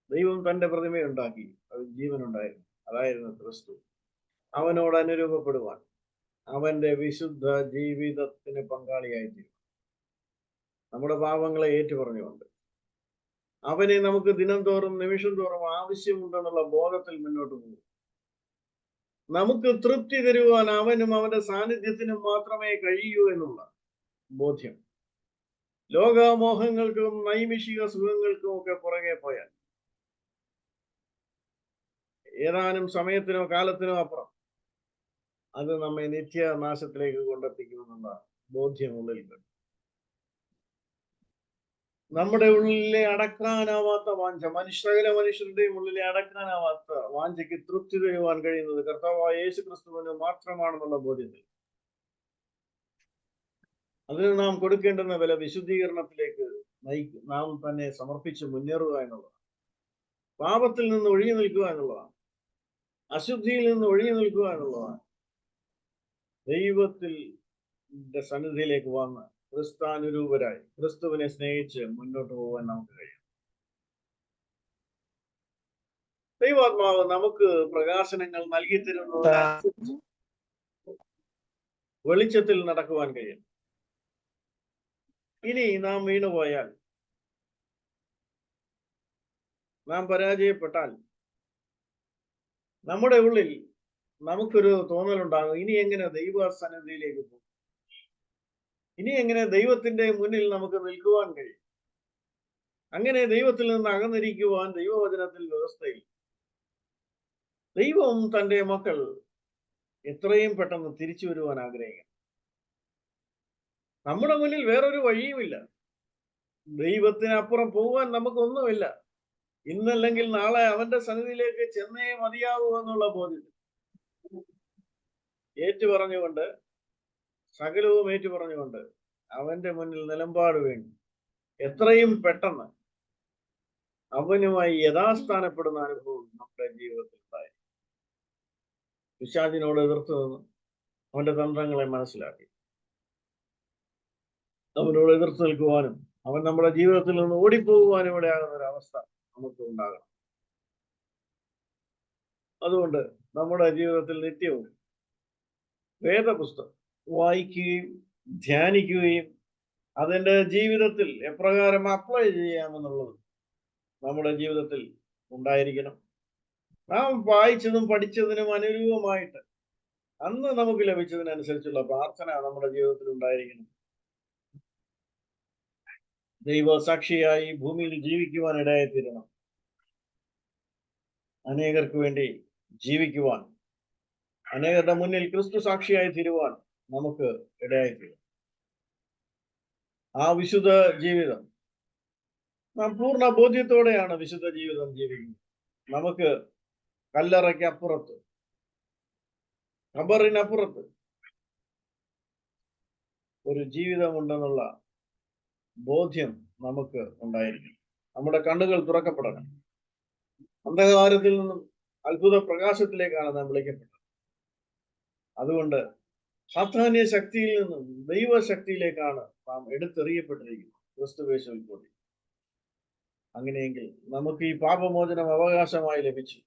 Speaker 2: ദൈവം തന്റെ പ്രതിമയുണ്ടാക്കി, അത് ജീവനുണ്ടായിരുന്നു, അതായിരുന്നു ക്രിസ്തു. അവനോട് അനുരൂപപ്പെടുവാൻ, അവന്റെ വിശുദ്ധ ജീവിതത്തിന് പങ്കാളിയായിത്തീരും. നമ്മുടെ പാപങ്ങളെ ഏറ്റുപറഞ്ഞുകൊണ്ട് അവനെ നമുക്ക് ദിനം തോറും നിമിഷം തോറും ആവശ്യമുണ്ടെന്നുള്ള ബോധത്തിൽ മുന്നോട്ട് പോകും. നമുക്ക് തൃപ്തി തരുവാൻ അവനും അവന്റെ സാന്നിധ്യത്തിനും മാത്രമേ കഴിയൂ എന്നുള്ള ബോധ്യം. ലോകമോഹങ്ങൾക്കും നൈമിഷിക സുഖങ്ങൾക്കും ഒക്കെ പുറകെ പോയാൽ ഏതാനും സമയത്തിനോ കാലത്തിനോ അപ്പുറം അത് നമ്മെ നിത്യനാശത്തിലേക്ക് കൊണ്ടെത്തിക്കുമെന്നുള്ള ബോധ്യമുള്ളിൽ വേണം. നമ്മുടെ ഉള്ളിലെ അടക്കാനാവാത്ത വാഞ്ച, സകല മനുഷ്യരുടെയും ഉള്ളിലെ അടക്കാനാവാത്ത വാഞ്ചയ്ക്ക് തൃപ്തി തരുവാൻ കഴിയുന്നത് കർത്താവായ യേശു ക്രിസ്തുവിന് മാത്രമാണെന്നുള്ള ബോധ്യത്തിൽ അതിന് നാം കൊടുക്കേണ്ടുന്ന വില വിശുദ്ധീകരണത്തിലേക്ക് നാം തന്നെ സമർപ്പിച്ച് മുന്നേറുക എന്നുള്ളതാണ്. പാപത്തിൽ നിന്ന് ഒഴിഞ്ഞു നിൽക്കുക എന്നുള്ളതാണ്. അശുദ്ധിയിൽ നിന്ന് ഒഴിഞ്ഞു നിൽക്കുക എന്നുള്ളതാണ്. ദൈവത്തിന്റെ സന്നിധിയിലേക്ക് വന്ന് ക്രിസ്താനുരൂപരായി ക്രിസ്തുവിനെ സ്നേഹിച്ച് മുന്നോട്ട് പോകാൻ നമുക്ക് കഴിയും. ദൈവാത്മാവ് നമുക്ക് പ്രകാശനങ്ങൾ നൽകി തരുന്നതിനനുസരിച്ച് വെളിച്ചത്തിൽ നടക്കുവാൻ കഴിയും. ഇനി നാം വീണുപോയാൽ, നാം പരാജയപ്പെട്ടാൽ നമ്മുടെ ഉള്ളിൽ നമുക്കൊരു തോന്നലുണ്ടാകും, ഇനി എങ്ങനെ ദൈവ സന്നിധിയിലേക്ക് പോകും, ഇനി എങ്ങനെ ദൈവത്തിന്റെ മുന്നിൽ നമുക്ക് നിൽക്കുവാൻ കഴിയും. അങ്ങനെ ദൈവത്തിൽ നിന്ന് അകന്നിരിക്കുവാൻ ദൈവവചനത്തിൽ വ്യവസ്ഥയിൽ ദൈവം തന്റെ മക്കൾ എത്രയും പെട്ടെന്ന് തിരിച്ചു വരുവാൻ ആഗ്രഹിക്കണം. നമ്മുടെ മുന്നിൽ വേറൊരു വഴിയുമില്ല. ദൈവത്തിനപ്പുറം പോകാൻ നമുക്കൊന്നുമില്ല. ഇന്നല്ലെങ്കിൽ നാളെ അവന്റെ സന്നിധിയിലേക്ക് ചെന്നേ മതിയാവൂ എന്നുള്ള ബോധ്യത്തിൽ ഏറ്റുപറഞ്ഞുകൊണ്ട്, സകലവും ഏറ്റുപറഞ്ഞുകൊണ്ട് അവന്റെ മുന്നിൽ നിലപാട് വേണ്ടി എത്രയും പെട്ടെന്ന് അവനുമായി യഥാസ്ഥാനപ്പെടുന്ന അനുഭവം നമ്മുടെ ജീവിതത്തിൽ ഉണ്ടായി. പിശാചിനോട് എതിർത്ത് നിന്ന് അവന്റെ തന്ത്രങ്ങളെ മനസ്സിലാക്കി അവനോട് എതിർത്ത് നിൽക്കുവാനും അവൻ നമ്മുടെ ജീവിതത്തിൽ നിന്ന് ഓടിപ്പോകുവാനും ഇവിടെയാകുന്ന ഒരു അവസ്ഥ നമുക്ക് ഉണ്ടാകണം. അതുകൊണ്ട് നമ്മുടെ ജീവിതത്തിൽ നിത്യവും വേദപുസ്തകം വായിക്കുകയും ധ്യാനിക്കുകയും അതിന്റെ ജീവിതത്തിൽ എപ്രകാരം അപ്ലൈ ചെയ്യാമെന്നുള്ളത് നമ്മുടെ ജീവിതത്തിൽ ഉണ്ടായിരിക്കണം. നാം വായിച്ചതും പഠിച്ചതിനും അനുരൂപമായിട്ട് അന്ന് നമുക്ക് ലഭിച്ചതിനനുസരിച്ചുള്ള പ്രാർത്ഥന നമ്മുടെ ജീവിതത്തിൽ ഉണ്ടായിരിക്കണം. ദൈവസാക്ഷിയായി ഭൂമിയിൽ ജീവിക്കുവാൻ ഇടയായിത്തീരണം. അനേകർക്ക് വേണ്ടി ജീവിക്കുവാൻ, അനേകരുടെ മുന്നിൽ ക്രിസ്തു സാക്ഷിയായി തീരുവാൻ നമുക്ക് ഇടയായിത്തീരും. ആ വിശുദ്ധ ജീവിതം നാം പൂർണ്ണ ബോധ്യത്തോടെയാണ് വിശുദ്ധ ജീവിതം ജീവിക്കുന്നത്. നമുക്ക് കല്ലറയ്ക്കപ്പുറത്ത്, ഖബറിനപ്പുറത്ത് ഒരു ജീവിതമുണ്ടെന്നുള്ള ബോധ്യം നമുക്ക് ഉണ്ടായിരിക്കും. നമ്മുടെ കണ്ണുകൾ തുറക്കപ്പെടണം. അന്ധകാരത്തിൽ നിന്നും അത്ഭുത പ്രകാശത്തിലേക്കാണ് നാം വിളിക്കപ്പെട്ടത്. അതുകൊണ്ട് സാത്താന്യ ശക്തിയിൽ നിന്നും ദൈവശക്തിയിലേക്കാണ് നാം എടുത്തെറിയപ്പെട്ടിരിക്കുന്നത് ക്രിസ്തുയേശുവിൽ കൂടി. അങ്ങനെയെങ്കിൽ നമുക്ക് ഈ പാപമോചനം അവകാശമായി ലഭിച്ചു.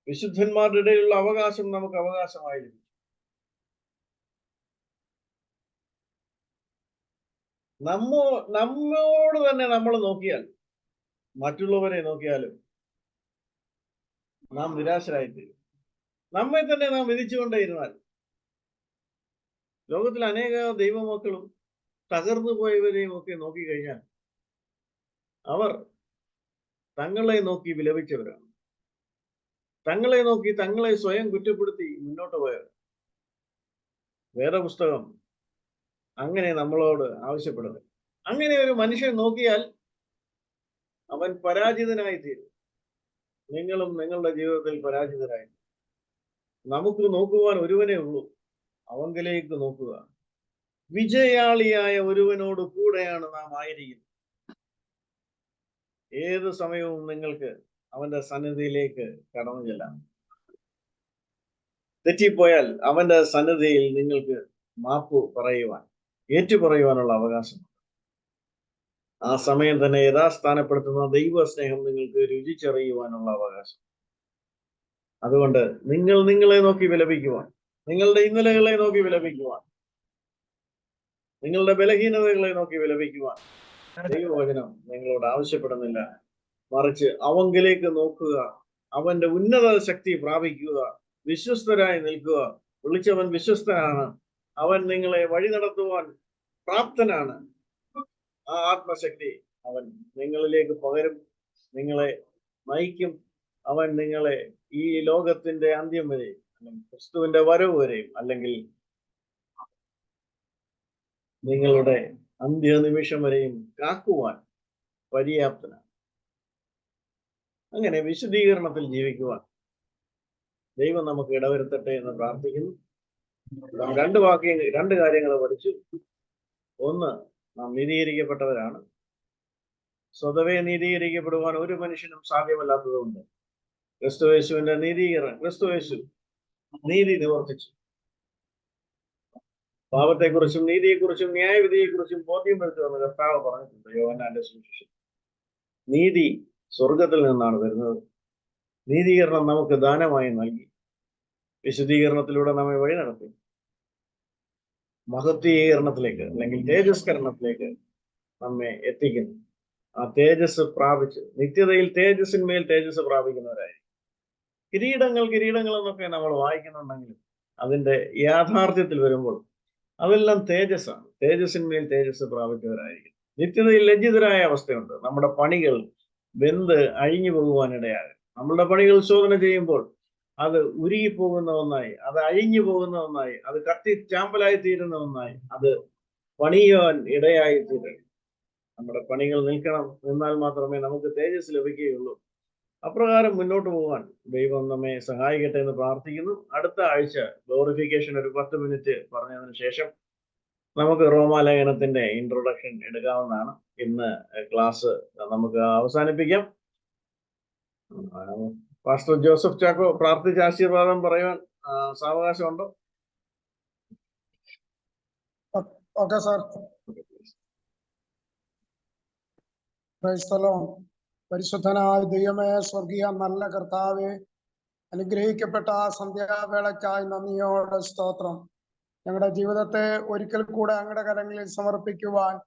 Speaker 2: വിശുദ്ധന്മാരുടെ ഇടയിലുള്ള അവകാശം നമുക്ക് അവകാശമായി ലഭിച്ചു. നമ്മോട് തന്നെ നമ്മൾ നോക്കിയാൽ, മറ്റുള്ളവരെ നോക്കിയാലും നാം നിരാശരായിത്തീരും. നമ്മെ തന്നെ നാം വിധിച്ചുകൊണ്ടേയിരുന്നാൽ, ലോകത്തിൽ അനേക ദൈവമക്കളും തകർന്നു പോയവരെയും ഒക്കെ നോക്കിക്കഴിഞ്ഞാൽ അവർ തങ്ങളെ നോക്കി വിലപിച്ചവരാണ്. തങ്ങളെ നോക്കി തങ്ങളെ സ്വയം കുറ്റപ്പെടുത്തി മുന്നോട്ട് പോയവർ. വേദപുസ്തകം അങ്ങനെ നമ്മളോട് ആവശ്യപ്പെടുന്നത്. അങ്ങനെ ഒരു മനുഷ്യൻ നോക്കിയാൽ അവൻ പരാജിതനായി തീരും. നിങ്ങളും നിങ്ങളുടെ ജീവിതത്തിൽ പരാജിതരായി. നമുക്ക് നോക്കുവാൻ ഒരുവനേ ഉള്ളൂ, അവങ്കിലേക്ക് നോക്കുക. വിജയാളിയായ ഒരുവനോട് കൂടെയാണ് നാം ആയിരിക്കുന്നത്. ഏത് സമയവും നിങ്ങൾക്ക് അവന്റെ സന്നിധിയിലേക്ക് കടന്നു ചെല്ലാം. തെറ്റിപ്പോയാൽ അവന്റെ സന്നിധിയിൽ നിങ്ങൾക്ക് മാപ്പ് പറയുവാൻ, ഏറ്റുപറയുവാനുള്ള അവകാശമുണ്ട്. ആ സമയം തന്നെ യഥാസ്ഥാനപ്പെടുത്തുന്ന ദൈവസ്നേഹം നിങ്ങൾക്ക് രുചിച്ചറിയുവാനുള്ള അവകാശം. അതുകൊണ്ട് നിങ്ങൾ നിങ്ങളെ നോക്കി വിലപിക്കുവാൻ, നിങ്ങളുടെ ഇന്നലകളെ നോക്കി വിലപിക്കുവാൻ, നിങ്ങളുടെ ബലഹീനതകളെ നോക്കി വിലപിക്കുവാൻ ദൈവവചനം നിങ്ങളോട് ആവശ്യപ്പെടുന്നില്ല. മറിച്ച് അവങ്കിലേക്ക് നോക്കുക, അവന്റെ ഉന്നത ശക്തി പ്രാപിക്കുക, വിശ്വസ്തരായി നിൽക്കുക. വിളിച്ചവൻ വിശ്വസ്തനാണ്, അവൻ നിങ്ങളെ വഴി നടത്തുവാൻ പ്രാപ്തനാണ്. ആ ആത്മശക്തി അവൻ നിങ്ങളിലേക്ക് പകരും, നിങ്ങളെ നയിക്കും. അവൻ നിങ്ങളെ ഈ ലോകത്തിന്റെ അന്ത്യം വരെ, ക്രിസ്തുവിന്റെ വരവ് വരെയും, അല്ലെങ്കിൽ നിങ്ങളുടെ അന്ത്യനിമിഷം വരെയും കാക്കുവാൻ പര്യാപ്തനാണ്. അങ്ങനെ വിശുദ്ധീകരണത്തിൽ ജീവിക്കുവാൻ ദൈവം നമുക്ക് ഇടവരുത്തട്ടെ എന്ന് പ്രാർത്ഥിക്കുന്നു. നാം രണ്ട് കാര്യങ്ങൾ പഠിച്ചു. ഒന്ന്, നാം നീതീകരിക്കപ്പെട്ടവരാണ്. സ്വതവേ നീതീകരിക്കപ്പെടുവാൻ ഒരു മനുഷ്യനും സാധ്യമല്ലാത്തതുകൊണ്ട് ക്രിസ്തുയേശുവിന്റെ ക്രിസ്തുയേശു നീതി നിവർത്തിച്ചു. പാപത്തെക്കുറിച്ചും നീതിയെക്കുറിച്ചും ന്യായവിധിയെക്കുറിച്ചും ബോധ്യം വരുത്തുമെന്ന് കർത്താവ് പറഞ്ഞിട്ടുണ്ട് യോഹന്നാന്റെ സുവിശേഷം. നീതി സ്വർഗത്തിൽ നിന്നാണ് വരുന്നത്. നീതീകരണം നമുക്ക് ദാനമായി നൽകി. വിശുദ്ധീകരണത്തിലൂടെ നമ്മെ വഴി നടത്തി മഹത്വീകരണത്തിലേക്ക്, അല്ലെങ്കിൽ തേജസ്കരണത്തിലേക്ക് നമ്മെ എത്തിക്കുന്നു. ആ തേജസ് പ്രാപിച്ച് നിത്യതയിൽ തേജസ്സിന്മേൽ തേജസ് പ്രാപിക്കുന്നവരായി. കിരീടങ്ങൾ എന്നൊക്കെ നമ്മൾ വായിക്കുന്നുണ്ടെങ്കിലും അതിന്റെ യാഥാർത്ഥ്യത്തിൽ വരുമ്പോൾ അതെല്ലാം തേജസ്സാണ്. തേജസ്സിന്മേൽ തേജസ് പ്രാപിച്ചവരായിരിക്കും. നിത്യതയിൽ ലജ്ജിതരായ അവസ്ഥയുണ്ട്. നമ്മുടെ പണികൾ വെന്ത് അഴിഞ്ഞു പോകുവാനിടയാകും. നമ്മളുടെ പണികൾ ശോധന ചെയ്യുമ്പോൾ അത് ഉരുകിപ്പോകുന്ന ഒന്നായി, അത് അഴിഞ്ഞു പോകുന്ന ഒന്നായി, അത് കത്തി ചാമ്പലായി തീരുന്ന ഒന്നായി, അത് പണിയുവാൻ ഇടയായി തീരും. നമ്മുടെ പണികൾ നിന്നാൽ മാത്രമേ നമുക്ക് തേജസ് ലഭിക്കുകയുള്ളൂ. അപ്രകാരം മുന്നോട്ട് പോകാൻ ദൈവം നമ്മെ സഹായിക്കട്ടെ എന്ന് പ്രാർത്ഥിക്കുന്നു. അടുത്ത ആഴ്ച ഗ്ലോറിഫിക്കേഷൻ ഒരു 10 മിനിറ്റ് പറഞ്ഞതിന് ശേഷം നമുക്ക് റോമാലേഖനത്തിന്റെ ഇൻട്രൊഡക്ഷൻ എടുക്കാവുന്നതാണ്. ഇന്ന് ക്ലാസ് നമുക്ക് അവസാനിപ്പിക്കാം. പാസ്റ്റർ ജോസഫ് ചാക്കോ പ്രാർത്ഥിച്ച ആശീർവാദം പറയാൻ സാവകാശമുണ്ടോ?
Speaker 3: Okay sir. Praise the Lord. പരിശുദ്ധനായ ദൈവമേ, സ്വർഗീയ നല്ല കർത്താവേ, അനുഗ്രഹിക്കപ്പെട്ട സന്ധ്യാവേളയ്ക്കായി നന്ദിയോടെ സ്തോത്രം. ഞങ്ങളുടെ ജീവിതത്തെ ഒരിക്കൽ കൂടെ അങ്ങയുടെ കരങ്ങളിൽ സമർപ്പിക്കുവാൻ,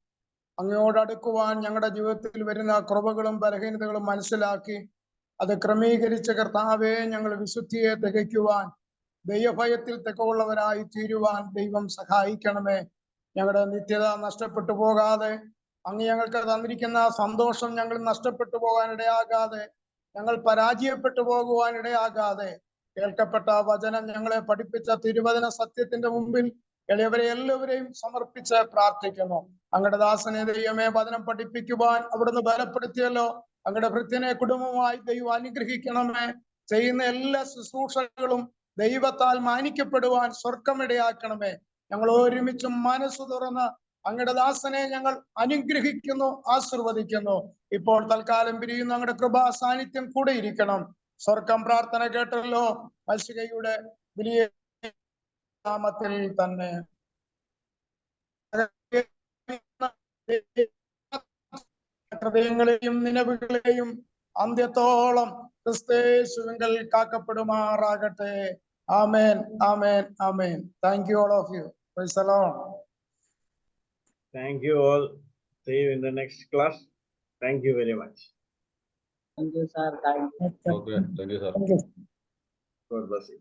Speaker 3: അങ്ങയോട് അടുക്കുവാൻ, ഞങ്ങളുടെ ജീവിതത്തിൽ വരുന്ന കുറവുകളും ബലഹീനതകളും മനസ്സിലാക്കി അത് ക്രമീകരിച്ച കർത്താവെ ഞങ്ങൾ വിശുദ്ധിയെ തികയ്ക്കുവാൻ, ദൈവഭയത്തിൽ തികവുള്ളവരായി തീരുവാൻ ദൈവം സഹായിക്കണമേ. ഞങ്ങളുടെ നിത്യത നഷ്ടപ്പെട്ടു പോകാതെ, അങ്ങ് ഞങ്ങൾക്ക് തന്നിരിക്കുന്ന സന്തോഷം ഞങ്ങൾ നഷ്ടപ്പെട്ടു പോകാൻ ഇടയാകാതെ, ഞങ്ങൾ പരാജയപ്പെട്ടു പോകുവാൻ ഇടയാകാതെ, കേൾക്കപ്പെട്ട വചനം ഞങ്ങളെ പഠിപ്പിച്ച തിരുവചന സത്യത്തിന്റെ മുമ്പിൽ എളിയവരെ എല്ലാവരെയും സമർപ്പിച്ച് പ്രാർത്ഥിക്കുന്നു. അങ്ങയുടെ ദാസനെ ദൈവമേ വചനം പഠിപ്പിക്കുവാൻ അവിടുന്ന് ബലപ്പെടുത്തിയല്ലോ. അങ്ങയുടെ ഭൃത്യനെ കുടുംബമായി ദൈവം അനുഗ്രഹിക്കണമേ. ചെയ്യുന്ന എല്ലാ ശുശ്രൂഷകളും ദൈവത്താൽ മാനിക്കപ്പെടുവാൻ സ്വർഗമിടയാക്കണമേ. ഞങ്ങൾ ഒരുമിച്ച് മനസ്സ് തുറന്ന് അങ്ങയുടെ ദാസനെ ഞങ്ങൾ അനുഗ്രഹിക്കുന്നു, ആശീർവദിക്കുന്നു. ഇപ്പോൾ തൽക്കാലം പിരിയുന്ന അങ്ങയുടെ കൃപാ സാന്നിധ്യം കൂടെ ഇരിക്കണം. സ്വർഗം പ്രാർത്ഥന കേട്ടല്ലോ. മത്സ്യയുടെ വലിയ നാമത്തിൽ തന്നെ ഹൃദയങ്ങളെയും നിലവുകളെയും അന്ത്യത്തോളം ക്രിസ്തയേശുവിങ്കൽ കാക്കപ്പെടുമാറാകട്ടെ. ആമേൻ, ആമേൻ, ആമേൻ. Thank you all of you. Praise the Lord.
Speaker 2: Thank you all. See you in the next class. Thank you very much.
Speaker 7: Thank you, sir. Thank you.
Speaker 1: Okay, thank you sir.
Speaker 3: Thank you.
Speaker 2: God bless you.